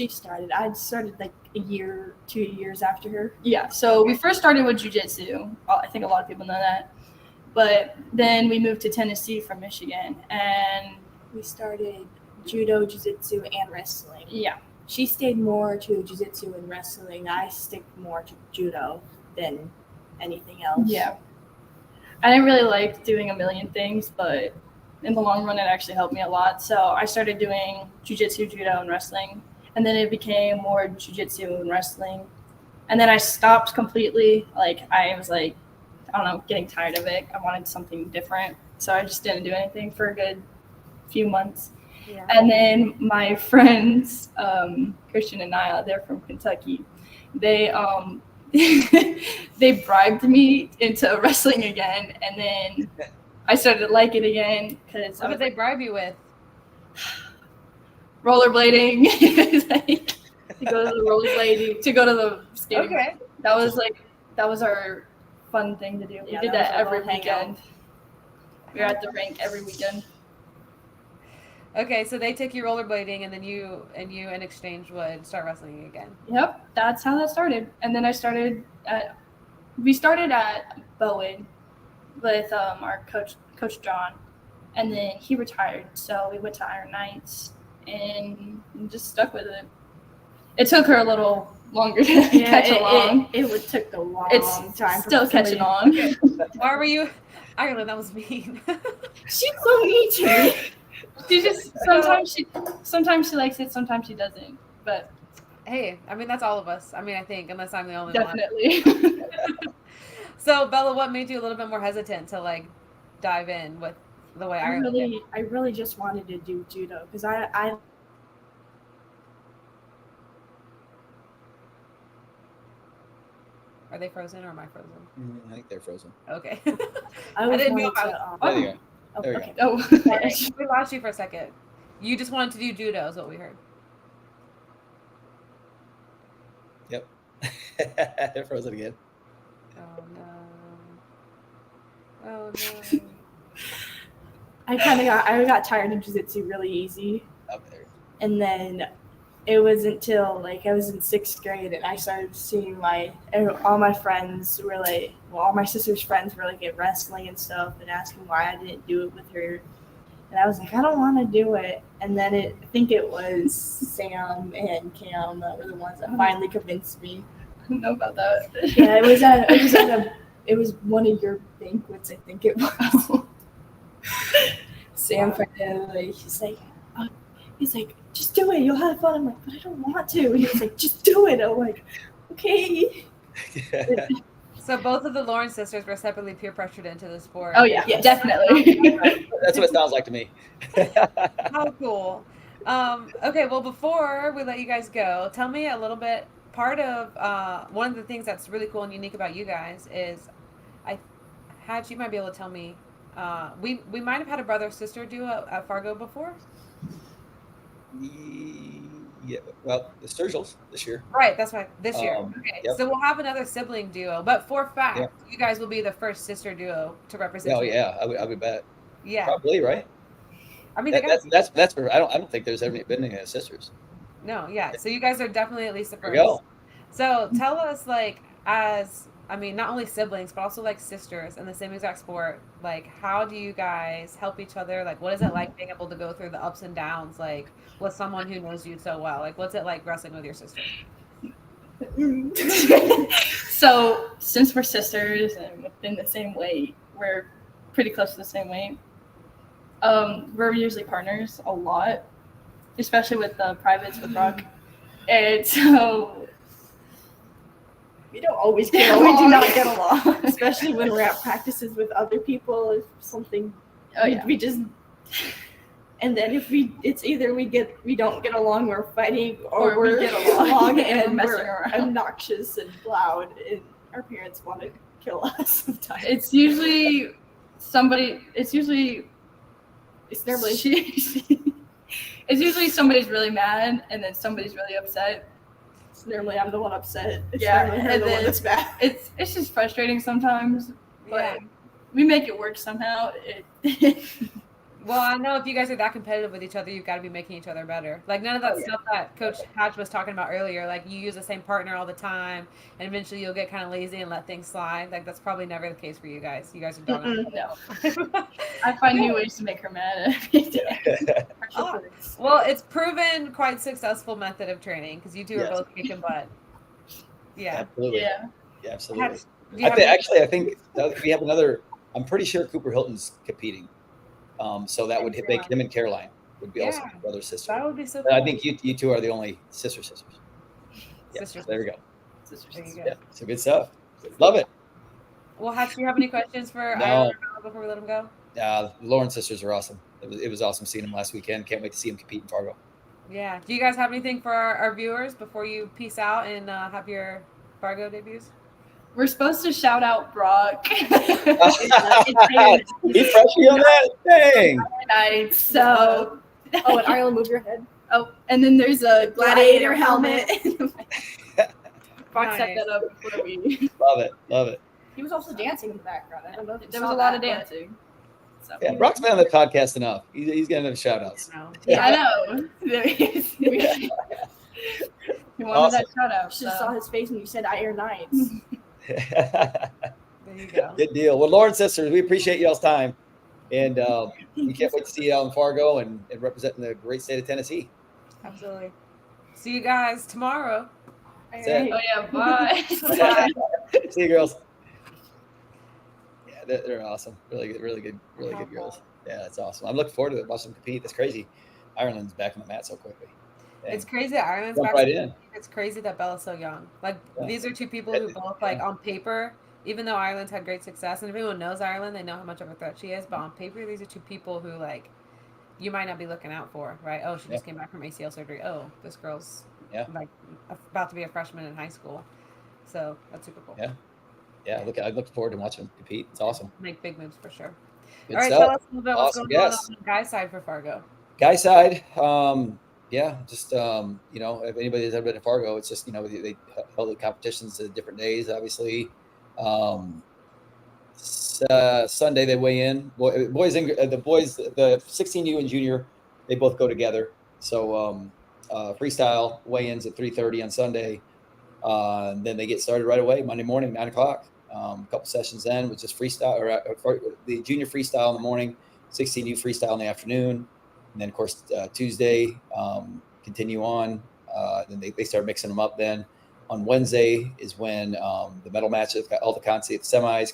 started. I started like 2 years after her. Yeah, so we first started with jiu-jitsu. I think a lot of people know that. But then we moved to Tennessee from Michigan, and we started judo, jiu-jitsu, and wrestling. Yeah. She stayed more to jiu-jitsu and wrestling. I stick more to judo than anything else. Yeah. I didn't really like doing a million things, but in the long run, it actually helped me a lot. So I started doing jiu-jitsu, judo, and wrestling. And then it became more jiu-jitsu and wrestling. And then I stopped completely. Like, I was like, I don't know, getting tired of it. I wanted something different. So I just didn't do anything for a good few months. Yeah. And then my friends, Christian and Nyla, they're from Kentucky. They they bribed me into wrestling again. And then I started to like it again. What did they bribe you with? Rollerblading. To go to the rollerblading, to go to the skating. Okay. That was our fun thing to do. We did that every weekend. We were at the rink every weekend. Okay, so they took you rollerblading, and then you in exchange would start wrestling again. Yep, that's how that started. And then we started at Bowen with our coach John, and then he retired, so we went to Iron Knights and just stuck with it. It took her a little longer to catch along. It took a long time. It's still catching on. Okay. Why were you? Irelynn, that was mean. She's so mean to me. She just sometimes she likes it, sometimes she doesn't. But hey, I mean, that's all of us. I mean, I think, unless I'm the only one. Definitely. So Bella, what made you a little bit more hesitant to like dive in with the way I really just wanted to do judo because I Are they frozen or am I frozen? I think they're frozen. Okay. I didn't know. There you go. There okay. you go. We lost you for a second. You just wanted to do judo, is what we heard. Yep. They're frozen again. Oh no. I got tired of jiu-jitsu really easy. Up there. And then it was until like I was in 6th grade and I started seeing all my friends were like, well, all my sister's friends were like at wrestling and stuff and asking why I didn't do it with her. And I was like, I don't want to do it. And then I think it was Sam and Cam that were the ones that finally convinced me. I don't know about that. Yeah, it was one of your banquets, I think it was. Sam finally, he's like, just do it, you'll have fun. I'm like, but I don't want to. And he was like, just do it. I'm like, okay. So both of the Laurin sisters were separately peer pressured into the sport. Oh yeah, Yes. definitely. That's what it sounds like to me. How cool. Okay, well, before we let you guys go, tell me a little bit. Part of one of the things that's really cool and unique about you guys is, you might be able to tell me. We might have had a brother sister duo at FARGO before. Yeah, well, the Sturgills this year. Right, that's right. This year. Okay, Yep. so we'll have another sibling duo, but for fact, Yep. you guys will be the first sister duo to represent. Oh yeah, I would bet. Yeah. Probably, right? I mean, That's where I don't think there's ever been any sisters. No, yeah. So you guys are definitely at least the There first. you go. So tell us, like, not only siblings, but also like sisters in the same exact sport. Like, how do you guys help each other? Like, what is it like being able to go through the ups and downs, like, with someone who knows you so well? Like, what's it like wrestling with your sister? So since we're sisters and within the same weight, we're pretty close to the same weight. We're usually partners a lot, especially with the privates with Rock. And so We don't always get we along. do not get along. Especially when we're at practices with other people. If something, Oh yeah. we just. And then it's either we don't get along, we're fighting, or we we get get along and messing we're around. obnoxious and loud, and our parents want to kill us sometimes. It's usually somebody. It's usually their it's usually somebody's really mad and then somebody's really upset. Normally I'm the one upset. It's Yeah, normally her and the one then- that's bad. It's just frustrating sometimes, but Yeah. we make it work somehow. Well, I know if you guys are that competitive with each other, you've got to be making each other better. Like, none of that Oh, yeah. stuff that Coach Hatch was talking about earlier, like, you use the same partner all the time, and eventually you'll get kind of lazy and let things slide. Like, that's probably never the case for you guys. You guys are dogging. No, I find new ways to make her mad every day. Oh, well, it's proven quite successful method of training because you two are Yes. both kicking butt. Yeah. Absolutely. Yeah. Yeah, absolutely. Hatch, do you have I think we have another. I'm pretty sure Cooper Hilton's competing. So that would make him and Caroline would be also Yeah. brother sister. that would be so And cool. I think you two are the only sisters. Yeah, Sisters. there we go. There you go. Yeah, so good stuff. Love it. Well, Hatch, do you have any questions for No. Irelynn before we let him go? The Laurin sisters are awesome. It was awesome seeing them last weekend. Can't wait to see them compete in Fargo. Yeah. Do you guys have anything for our viewers before you peace out and have your Fargo debuts? We're supposed to shout out Brock. He pressed you on that? Dang. Night. So, Oh, and Ireland, move your head. and then there's a gladiator Gladiator helmet. Brock set Nice. that up before we. Love it. Love it. He was also dancing in the background. I don't know if you There saw was a lot of that, but- dancing. So. Yeah, Brock's been on the podcast enough. He's getting them shout outs. No. Yeah, I know. He wanted Awesome. that shout out. You should have saw So. his face when you said Iron Knights. There you go. Good deal. Well, Laurin sisters, we appreciate y'all's time. And we can't wait to see you out in Fargo and representing the great state of Tennessee. Absolutely. See you guys tomorrow. That's it. Oh yeah, bye. See you, girls. Yeah, they're awesome. Really good girls. Yeah, that's awesome. I'm looking forward to watching them compete. That's crazy. Ireland's back on the mat so quickly. Dang. It's crazy that Ireland's Jump back. right in. It's crazy that Bella's so young. Like, Yeah. these are two people who both, like, on paper, even though Ireland's had great success, and everyone knows Ireland, they know how much of a threat she is, but on paper, these are two people who, like, you might not be looking out for, right? Oh, she just came back from ACL surgery. Oh, this girl's, Yeah. like, about to be a freshman in high school. So, that's super cool. Yeah. Yeah, I look forward to watching them compete. It's awesome. Make big moves for sure. Good All right, stuff. tell us a little bit what's Awesome going on guests. on the guys' side for Fargo. Guy side, yeah, just you know, if anybody has ever been to Fargo, it's just, you know, they held the competitions at different days, obviously. Sunday they weigh in. The boys, the 16U and junior, they both go together. So freestyle weigh-ins at 3:30 on Sunday. Then they get started right away Monday morning, 9 o'clock. A couple sessions then with just freestyle or the junior freestyle in the morning, 16U freestyle in the afternoon, and then of course Tuesday continue on. Then they start mixing them up. Then on Wednesday is when the medal matches, all the semis,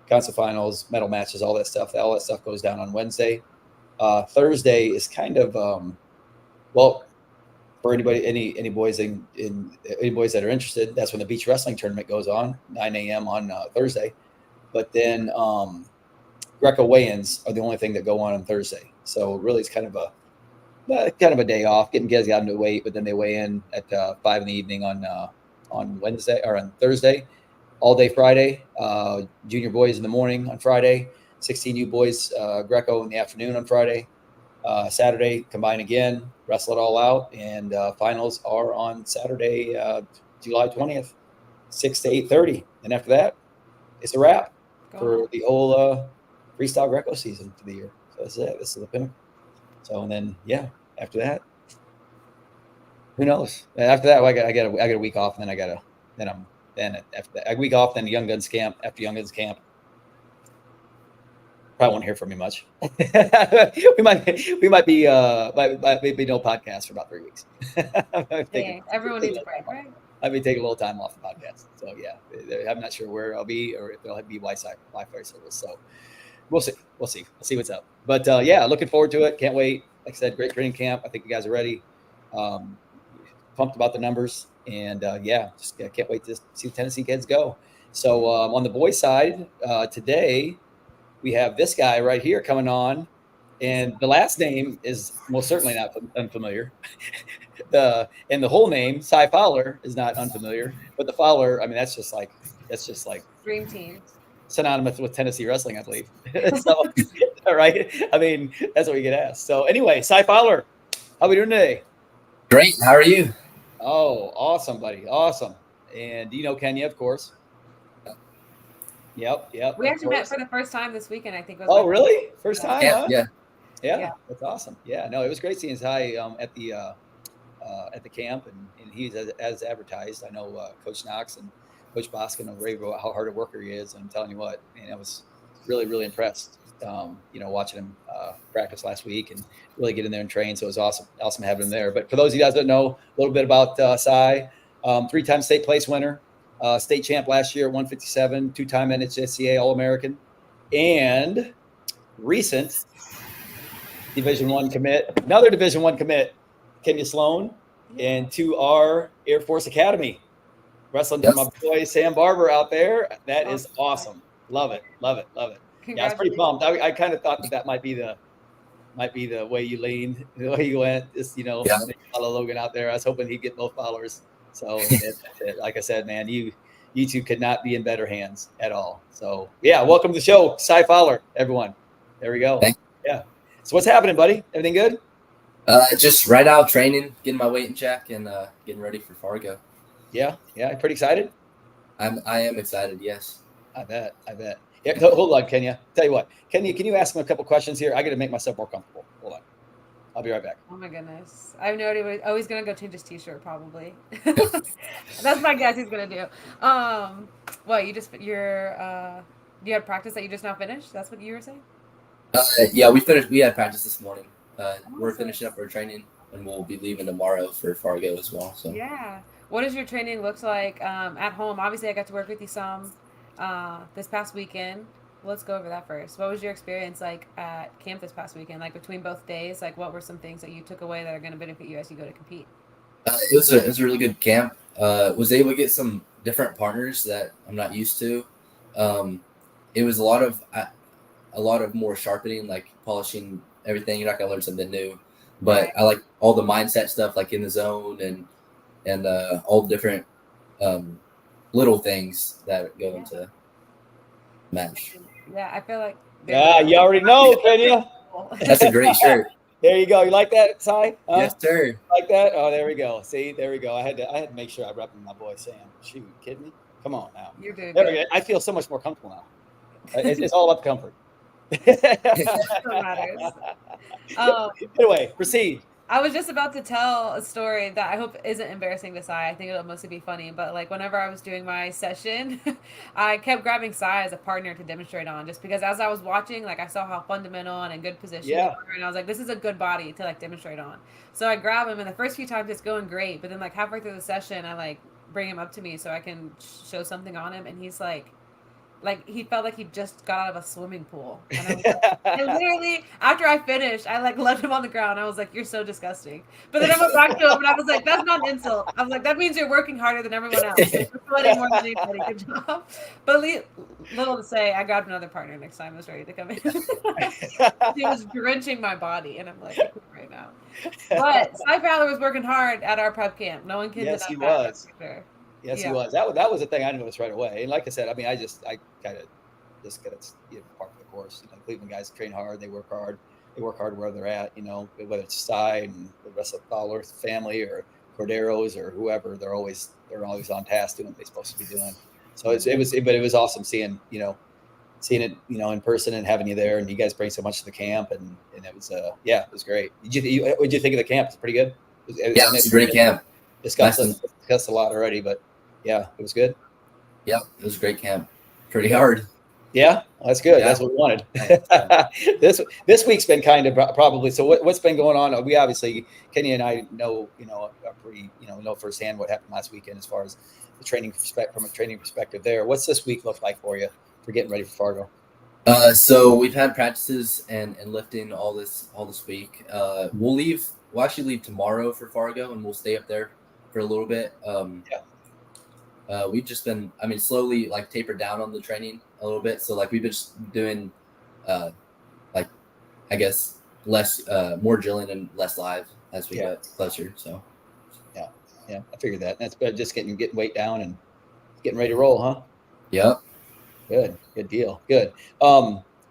conso finals, medal matches, all that stuff goes down on Wednesday. Thursday is kind of well, for anybody, any boys any boys that are interested, that's when the beach wrestling tournament goes on, 9 a.m. on Thursday. But then Greco weigh-ins are the only thing that go on Thursday. So really, it's kind of a day off, getting guys out into weight, but then they weigh in at 5 in the evening on Wednesday or on Thursday, all day Friday. Junior boys in the morning on Friday, 16U boys Greco in the afternoon on Friday. Saturday combine again, wrestle it all out, and finals are on Saturday, July 20th, 6 to 8:30. And after that, it's a wrap for the whole freestyle Greco season for the year. So that's it. This is the pinnacle. So and then after that, who knows? After that, I got a week off, and then after that a week off, then Young Guns camp. After Young Guns camp, probably won't hear from me much. we might be no podcast for about 3 weeks. Everyone needs a break, right? I may take a little time off the podcast. So I'm not sure where I'll be or if there'll be Wi-Fi service. So we'll see. We'll see what's up. But looking forward to it. Can't wait. Like I said, great training camp. I think you guys are ready. Pumped about the numbers, and just can't wait to see the Tennessee kids go. So on the boys' side, today we have this guy right here coming on, and the last name is most certainly not unfamiliar. The whole name, Cy Fowler, is not unfamiliar, but the Fowler, I mean, that's just like dream team, synonymous with Tennessee wrestling, I believe. So, right? I mean, that's what we get asked. So anyway, Cy Fowler, how are we doing today? Great. How are you? Oh, awesome, buddy. Awesome. And you know Kenya, of course. Yep. We actually met for the first time this weekend, I think. Oh, really? First time? Yeah, huh? yeah. That's awesome. Yeah, no, it was great seeing Cy at the camp, and he's as advertised. I know Coach Knox and Coach Boskin are rave about how hard a worker he is. And I'm telling you what, man, I was really, really impressed. Watching him practice last week and really get in there and train. So it was awesome having him there. But for those of you guys that know a little bit about Cy, 3-time state place winner, state champ last year at 157, 2-time NHSCA All-American, and recent Division I commit, another Division I commit, Kenya Sloan, and to our Air Force Academy. Wrestling to my boy Sam Barber out there. That is awesome. Love it. Yeah, I was pretty pumped. I kind of thought that might be the way you leaned, the way you went. Just follow Logan out there. I was hoping he'd get both followers. So like I said, man, you two could not be in better hands at all. So welcome to the show, Cy Fowler, everyone. There we go. Thanks. Yeah. So what's happening, buddy? Everything good? Just right out training, getting my weight in check, and getting ready for Fargo. Yeah. Pretty excited. I am excited. Yes. I bet. Yeah, hold on, Kenya. Tell you what, Kenya, can you ask him a couple questions here? I got to make myself more comfortable. Hold on. I'll be right back. Oh my goodness. I have no idea. He's going to go change his t-shirt probably. That's my guess he's going to do. You had practice that you just now finished? That's what you were saying? Yeah, we had practice this morning. We're finishing up our training, and we'll be leaving tomorrow for Fargo as well. So yeah. What does your training look like at home? Obviously, I got to work with you some this past weekend. Let's go over that first. What was your experience like at camp this past weekend? Like between both days, like what were some things that you took away that are going to benefit you as you go to compete? It was a really good camp. Was able to get some different partners that I'm not used to. It was a lot of more sharpening, like polishing everything. You're not gonna learn something new, but I like all the mindset stuff, like in the zone and all the different little things that go into match. Yeah, I feel like. Yeah, you already know, Kenya. That's a great shirt. There you go. You like that, Cy? Yes, sir. Like that? Oh, there we go. See, there we go. I had to make sure I rep my boy Sam. Shoot, you kidding me? Come on now. You're doing there good. We go. I feel so much more comfortable now. It's all about the comfort. That matters. Anyway, proceed. I was just about to tell a story that I hope isn't embarrassing to Sai. I think it'll mostly be funny. But like whenever I was doing my session, I kept grabbing Sai as a partner to demonstrate on, just because as I was watching, like I saw how fundamental and in good position they Yeah. were, and I was like, this is a good body to like demonstrate on. So I grab him, and the first few times it's going great, but then like halfway through the session, I like bring him up to me so I can show something on him, and he's like he felt like he just got out of a swimming pool, and I was like, and literally after I finished, I like left him on the ground. I was like, "You're so disgusting." But then I went back to him, and I was like, "That's not an insult." I was like, "That means you're working harder than everyone else. You're sweating more than anybody. Good job." But little to say, I grabbed another partner next time I was ready to come in. He was drenching my body, and I'm like, I quit right now. But Cy Fowler was working hard at our prep camp. No one can Yes, deny he that. was. For sure. Yes, he Yeah. was. That was the thing I noticed right away. And like I said, I mean, I kind of just got it's part of the course. Cleveland guys train hard. They work hard. They work hard where they're at. Whether it's Side and the rest of the Fowler family or Corderos or whoever, they're always on task doing what they're supposed to be doing. So it was awesome seeing it in person and having you there, and you guys bring so much to the camp, and it was it was great. What did you think of the camp? It's pretty good. Yeah, it's a great camp. Discussed a lot already, but yeah, it was good. Yep, it was a great camp. Pretty hard. Yeah, well, that's good. Yeah. That's what we wanted. This week's been kind of probably. So what's been going on? We obviously, Kenny and I know know firsthand what happened last weekend as far as the training from a training perspective. There, what's this week look like for you for getting ready for Fargo? So we've had practices and lifting all this week. We'll actually leave tomorrow for Fargo, and we'll stay up there for a little bit. We've just been, slowly like tapered down on the training a little bit. So like we've been just doing, I guess less, more drilling and less live as we get closer. So yeah, I figured that. That's better. Just getting weight down and getting ready to roll, huh? Yep. Good deal. Good.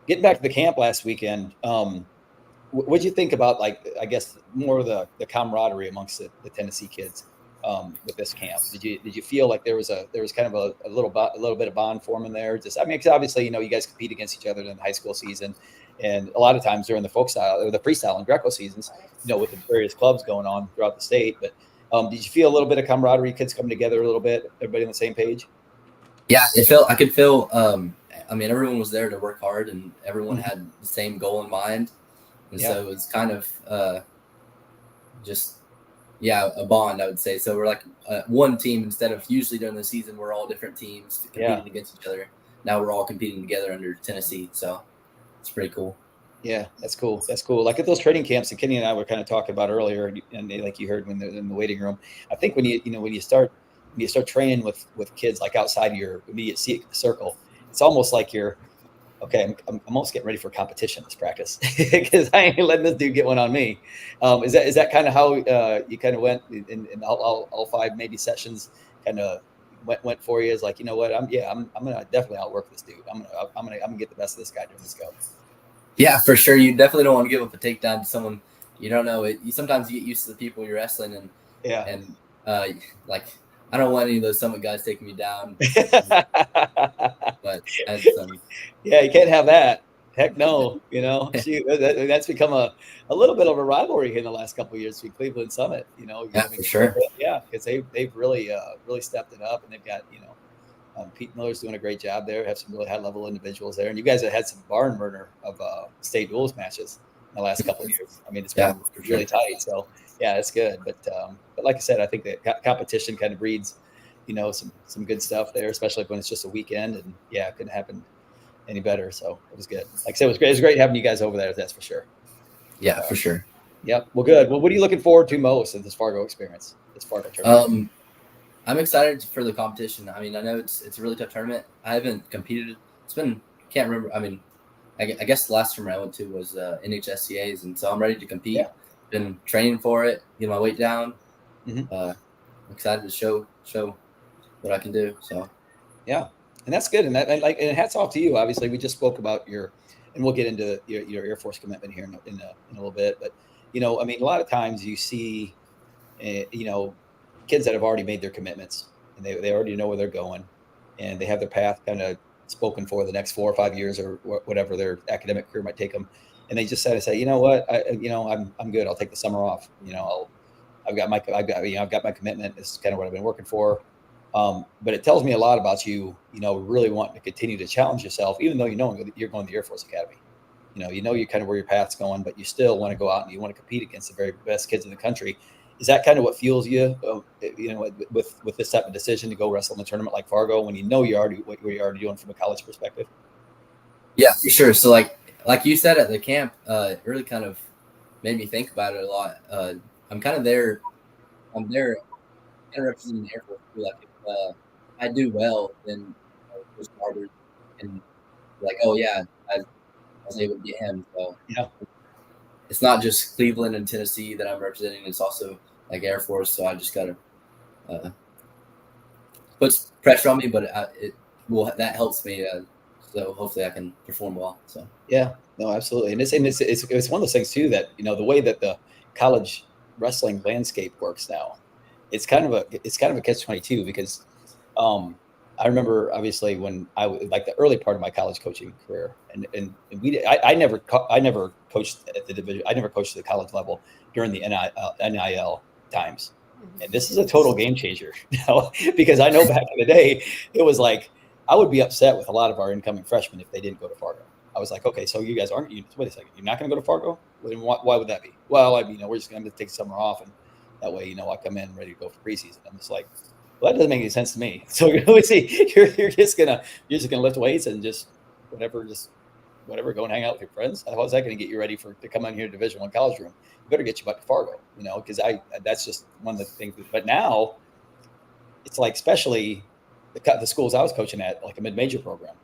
Getting back to the camp last weekend. What did you think about, like, I guess more of the camaraderie amongst the Tennessee kids with this camp? Did you feel like there was kind of a little bit of bond forming there? Just, because obviously, you guys compete against each other in the high school season, and a lot of times during the folk style or the freestyle and Greco seasons, with the various clubs going on throughout the state. But did you feel a little bit of camaraderie, kids coming together a little bit, everybody on the same page? Yeah, I could feel. Everyone was there to work hard, and everyone had the same goal in mind. And so it was kind of a bond, I would say. So we're like one team instead of usually during the season, we're all different teams competing against each other. Now we're all competing together under Tennessee. So it's pretty cool. Yeah, that's cool. That's cool. Like at those training camps that Kenny and I were kind of talking about earlier, and like you heard when they're in the waiting room, I think when you start training with kids like outside of your immediate circle, it's almost like you're okay. I'm almost getting ready for competition this practice because I ain't letting this dude get one on me. Is that kind of how you kind of went in all five maybe sessions? Kind of went for you? Is like, you know what? I'm gonna definitely outwork this dude. I'm gonna get the best of this guy during this go. Yeah, for sure. You definitely don't want to give up a takedown to someone you don't know. Sometimes you get used to the people you're wrestling, and I don't want any of those Summit guys taking me down. But you can't have that. Heck no. That's become a little bit of a rivalry here in the last couple of years between Cleveland and Summit. For sure. Yeah, because they've really stepped it up, and they've got Pete Miller's doing a great job there. Have some really high level individuals there, and you guys have had some barn burner of state duels matches in the last couple of years. It's been really tight. So yeah, it's good. But like I said, I think that competition kind of breeds, some good stuff there, especially when it's just a weekend. And it couldn't happen any better. So it was good. Like I said, it was great. It was great having you guys over there. That's for sure. Yeah, for sure. Yep. Well, good. Well, what are you looking forward to most in this Fargo experience? This Fargo tournament? I'm excited for the competition. I know it's a really tough tournament. I haven't competed. Can't remember. I guess the last tournament I went to was NHSCA's, and so I'm ready to compete. Yeah. Been training for it, get my weight down. Mm-hmm. I'm excited to show what I can do. So yeah, and that's good. And and hats off to you. Obviously, we just spoke about and we'll get into your Air Force commitment here in a little bit. But a lot of times you see, kids that have already made their commitments, and they already know where they're going, and they have their path kind of spoken for the next 4 or 5 years or whatever their academic career might take them. and they just say, you know what, I'm good. I'll take the summer off. I've got my commitment. This is kind of what I've been working for. But it tells me a lot about you, really wanting to continue to challenge yourself, even though you're going to the Air Force Academy. You kind of where your path's going, but you still want to go out and you want to compete against the very best kids in the country. Is that kind of what fuels you, with this type of decision to go wrestle in a tournament like Fargo when what you're already doing from a college perspective? Yeah, for sure. So like you said at the camp, it really kind of made me think about it a lot. I'm kind of there. I'm there, kind of representing the Air Force. Like if I do well, then push harder and like, oh yeah, I was able to get him. So yeah. It's not just Cleveland and Tennessee that I'm representing. It's also like Air Force. So I just got to puts pressure on me, but that helps me. So hopefully I can perform well. So yeah, no, absolutely. And it's one of those things too, that, the way that the college wrestling landscape works now, it's kind of a catch-22 because, I remember obviously when I was like the early part of my college coaching career, and I never coached at the division. I never coached at the college level during the NIL times, and this is a total game changer now because I know back in the day it was like I would be upset with a lot of our incoming freshmen if they didn't go to Fargo. I was like, okay, so you guys aren't. Wait a second, you're not going to go to Fargo? Then why would that be? Well, we're just going to take summer off, and that way, I come in ready to go for preseason. I'm just like, well, that doesn't make any sense to me. So you're just gonna lift weights and just whatever, go and hang out with your friends. How is that going to get you ready to come in here to Division I college room? You better get you back to Fargo, because that's just one of the things. But now it's like, especially the schools I was coaching at, like a mid-major program,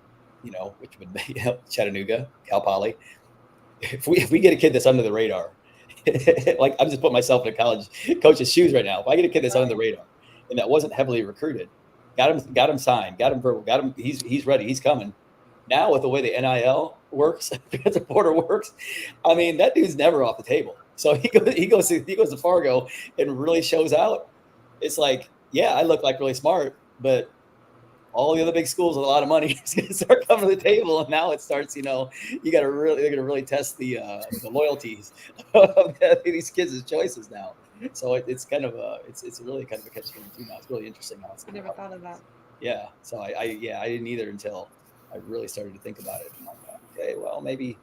which would be Chattanooga, Cal Poly. If we get a kid that's under the radar, like I'm just putting myself in a college coach's shoes right now. If I get a kid that's under the radar and that wasn't heavily recruited, got him signed, got him verbal, he's ready, he's coming. Now with the way the NIL works, because the portal works, I mean, that dude's never off the table. So he goes to Fargo and really shows out. It's like, yeah, I look like really smart, but all the other big schools with a lot of money is going to start coming to the table, and now it starts. They're going to really test the loyalties of these kids' choices now. So it's kind of it's really kind of a catch-22 now. It's really interesting how it's going to Never thought of that. Yeah. So I didn't either until I really started to think about it. And I'm like, okay, well, maybe,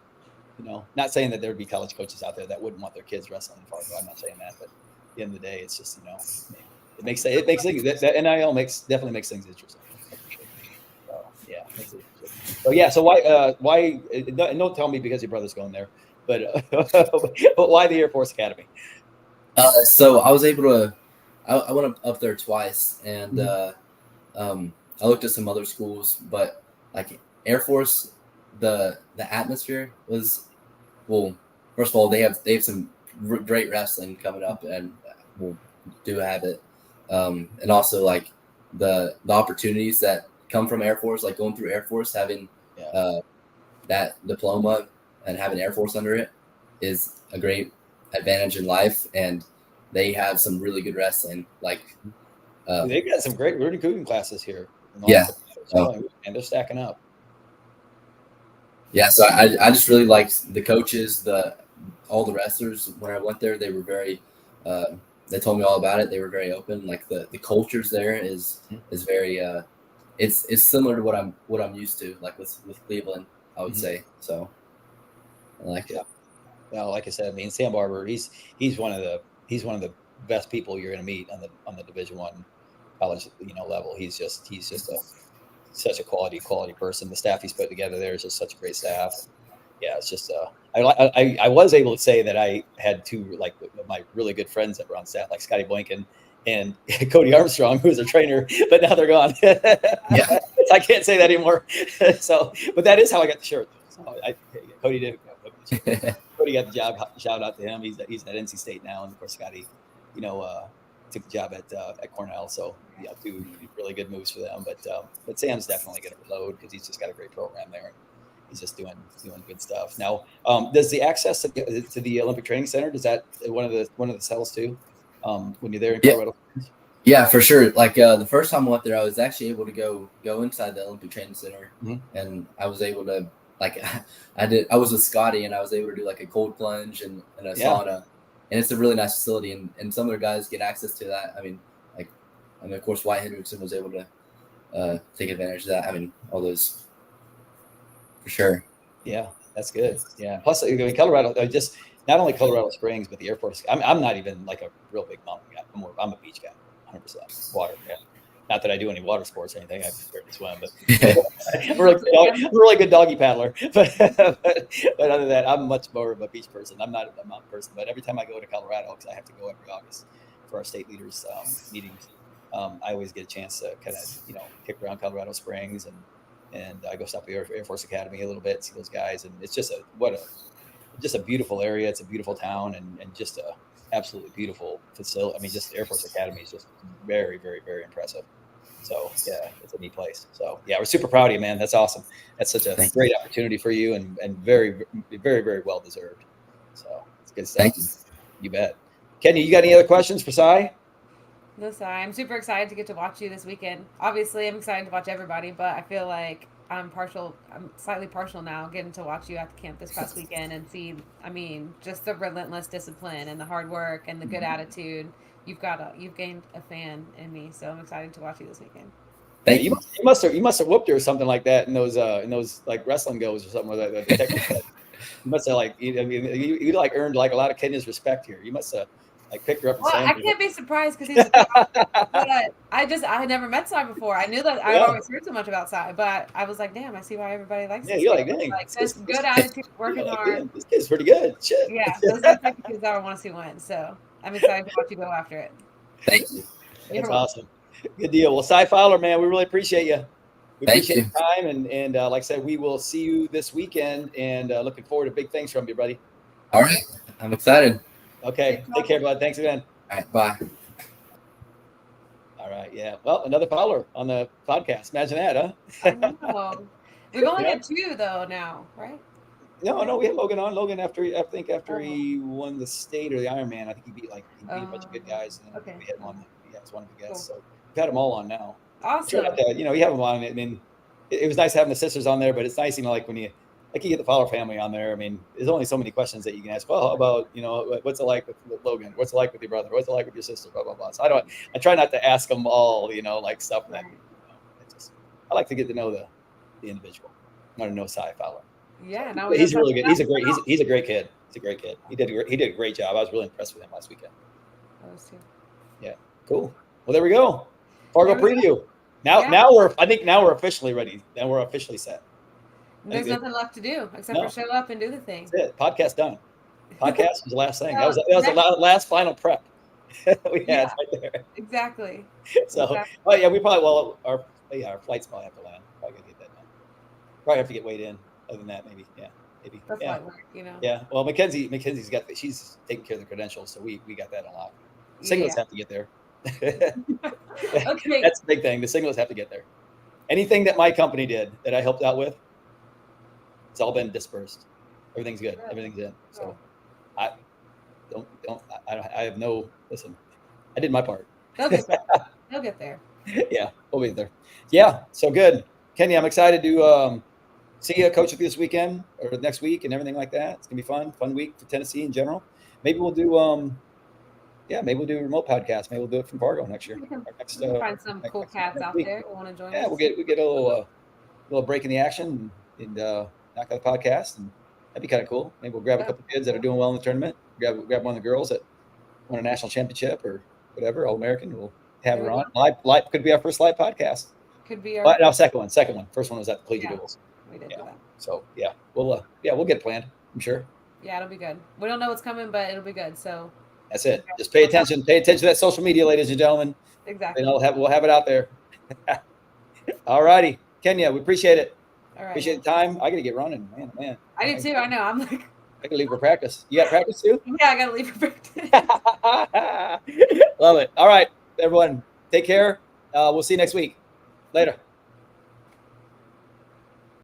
not saying that there would be college coaches out there that wouldn't want their kids wrestling in Fargo. I'm not saying that, but at the end of the day, it's just, it makes things, that NIL definitely makes things interesting. So yeah. So yeah. So why? Don't tell me because your brother's going there, but but why the Air Force Academy? So I was able to. I went up there twice, and I looked at some other schools, but like Air Force, the atmosphere was, well, first of all, they have some great wrestling coming up, and we'll do have it, and also like the opportunities that come from Air Force, like going through Air Force, having that diploma and having Air Force under it is a great advantage in life, and they have some really good wrestling. Like they got some great recruiting classes here. And they're stacking up. Yeah, so I just really liked the coaches, all the wrestlers. When I went there, they were very. They told me all about it. They were very open. Like the cultures there is very. It's similar to what I'm used to, like with Cleveland, I would say. So I like it. Well, like I said, I mean, Sam Barber, he's one of the best people you're going to meet on the Division I college level. He's just such a quality person. The staff he's put together there is just such a great staff. Yeah, it's just I was able to say that I had two like my really good friends that were on staff, like Scotty Boynton and Cody Armstrong, who was a trainer, but now they're gone. Yeah. I can't say that anymore. So, but that is how I got the shirt. So Cody did. Cody got the job. Shout out to him. He's at NC State now, and of course Scotty, took the job at Cornell. So two really good moves for them. But Sam's definitely going to reload because he's just got a great program there. He's just doing good stuff. Now, does the access to the Olympic Training Center, does that one of the cells too? When you're there in Colorado? Yeah, for sure. Like the first time I went there, I was actually able to go inside the Olympic Training Center, and I was able to like I was with Scotty and I was able to do like a cold plunge and a sauna, and it's a really nice facility, and some of the guys get access to that. I mean, of course, White Hendrickson was able to take advantage of that. I mean, all those for sure. Yeah, that's good. Yeah. Plus, I mean, Colorado, just not only Colorado Springs, but the Air Force. I'm not even like a real big mountain guy. I'm a beach guy, 100% water. Yeah. Not that I do any water sports or anything. I barely swim, but I'm a really good doggy paddler. But other than that, I'm much more of a beach person. I'm not a mountain person. But every time I go to Colorado, because I have to go every August for our state leaders meetings, I always get a chance to kind of kick around Colorado Springs, and I go stop at the Air Force Academy a little bit, see those guys, and it's just a beautiful area. It's a beautiful town, and just a absolutely beautiful facility. I mean, just the Air Force Academy is just very, very, very impressive. So yeah, it's a neat place. So yeah, we're super proud of you, man. That's awesome. That's such a great opportunity for you, and very, very, very well deserved. So it's good stuff. Thank you. You bet. Kenny, you got any other questions for Cy? No, Cy. I'm super excited to get to watch you this weekend. Obviously, I'm excited to watch everybody, but I feel like I'm slightly partial now, getting to watch you at the camp this past weekend and see, I mean, just the relentless discipline and the hard work and the good attitude. You've gained a fan in me, so I'm excited to watch you this weekend. Thank you. You must have whooped her or something like that in those like wrestling goes or something like that. You must have you like earned like a lot of Kenya's respect here. You must have like picked her up. Well, I can't be surprised because he's. But I had never met Cy before. I knew that I've always heard so much about Cy, but I was like, damn, I see why everybody likes. Yeah, you're like, dang, good attitude, working hard. This kid's pretty good. Shit. Yeah, those are the type of kids I want to see win. So I'm excited to watch you go after it. Thank you. That's awesome. Good deal. Well, Cy Fowler, man, we really appreciate you. We appreciate your time, and like I said, we will see you this weekend, and looking forward to big things from you, buddy. All right, I'm excited. Okay, take care, bud. Thanks again. All right, bye. All right, yeah. Well, another Fowler on the podcast. Imagine that, huh? I know. We've only had 2 though now, right? No, we had Logan on. Logan after he won the state or the Ironman, I think he beat a bunch of good guys, and then we had him on. He was one of the guests, so we've had them all on now. Awesome. You have them on. I mean, it was nice having the sisters on there, but it's nice, like when you get the Fowler family on there. I mean, there's only so many questions that you can ask. Well, how about what's it like with Logan? What's it like with your brother? What's it like with your sister? Blah blah blah. So I try not to ask them all, like stuff that I like to get to know the individual. I want to know Cy Fowler. Yeah, now he's really good. He's a great kid. He's a great kid. He did a great job. I was really impressed with him last weekend. I was too. Yeah, cool. Well, there we go. Fargo preview. Now we're officially ready. Now we're officially set. There's nothing left to do except for show up and do the thing. That's it. Podcast done. Podcast was the last thing. That was the last final prep we had right there. Exactly. So, we probably our flights probably have to land. Probably gonna get that done. Probably have to get weighed in. Other than that, maybe. That's light work, Yeah. Well, Mackenzie's got she's taking care of the credentials, so we got that unlocked. Singlets have to get there. Okay. That's the big thing. The singlets have to get there. Anything that my company did that I helped out with, it's all been dispersed. Everything's good. Everything's in. So I have no, listen, I did my part. They'll get there. They'll get there. Yeah, we'll be there. Yeah, so good. Kenny, I'm excited to see you coach with you this weekend or next week and everything like that. It's going to be fun week for Tennessee in general. Maybe we'll do maybe we'll do a remote podcast. Maybe we'll do it from Fargo next year. We can find some cool cats out there who want to join us. Yeah, we get a little break in the action and knock out the podcast, and that'd be kind of cool. Maybe we'll grab a couple of kids that are doing well in the tournament. Grab one of the girls that won a national championship or whatever, All-American. We'll have her on. Live could be our first live podcast. Could be our second one. First one was at the collegiate duels. We did do that. So we'll get it planned, I'm sure. Yeah, it'll be good. We don't know what's coming, but it'll be good. So that's it. Just pay attention. Pay attention to that social media, ladies and gentlemen. Exactly. And we'll have it out there. All righty. Kenya, we appreciate it. All right. Appreciate the time. I gotta get running, man. I do too. I know. I'm like, I gotta leave for practice. You got practice too? Yeah, I gotta leave for practice. Love it. All right, everyone. Take care. We'll see you next week. Later.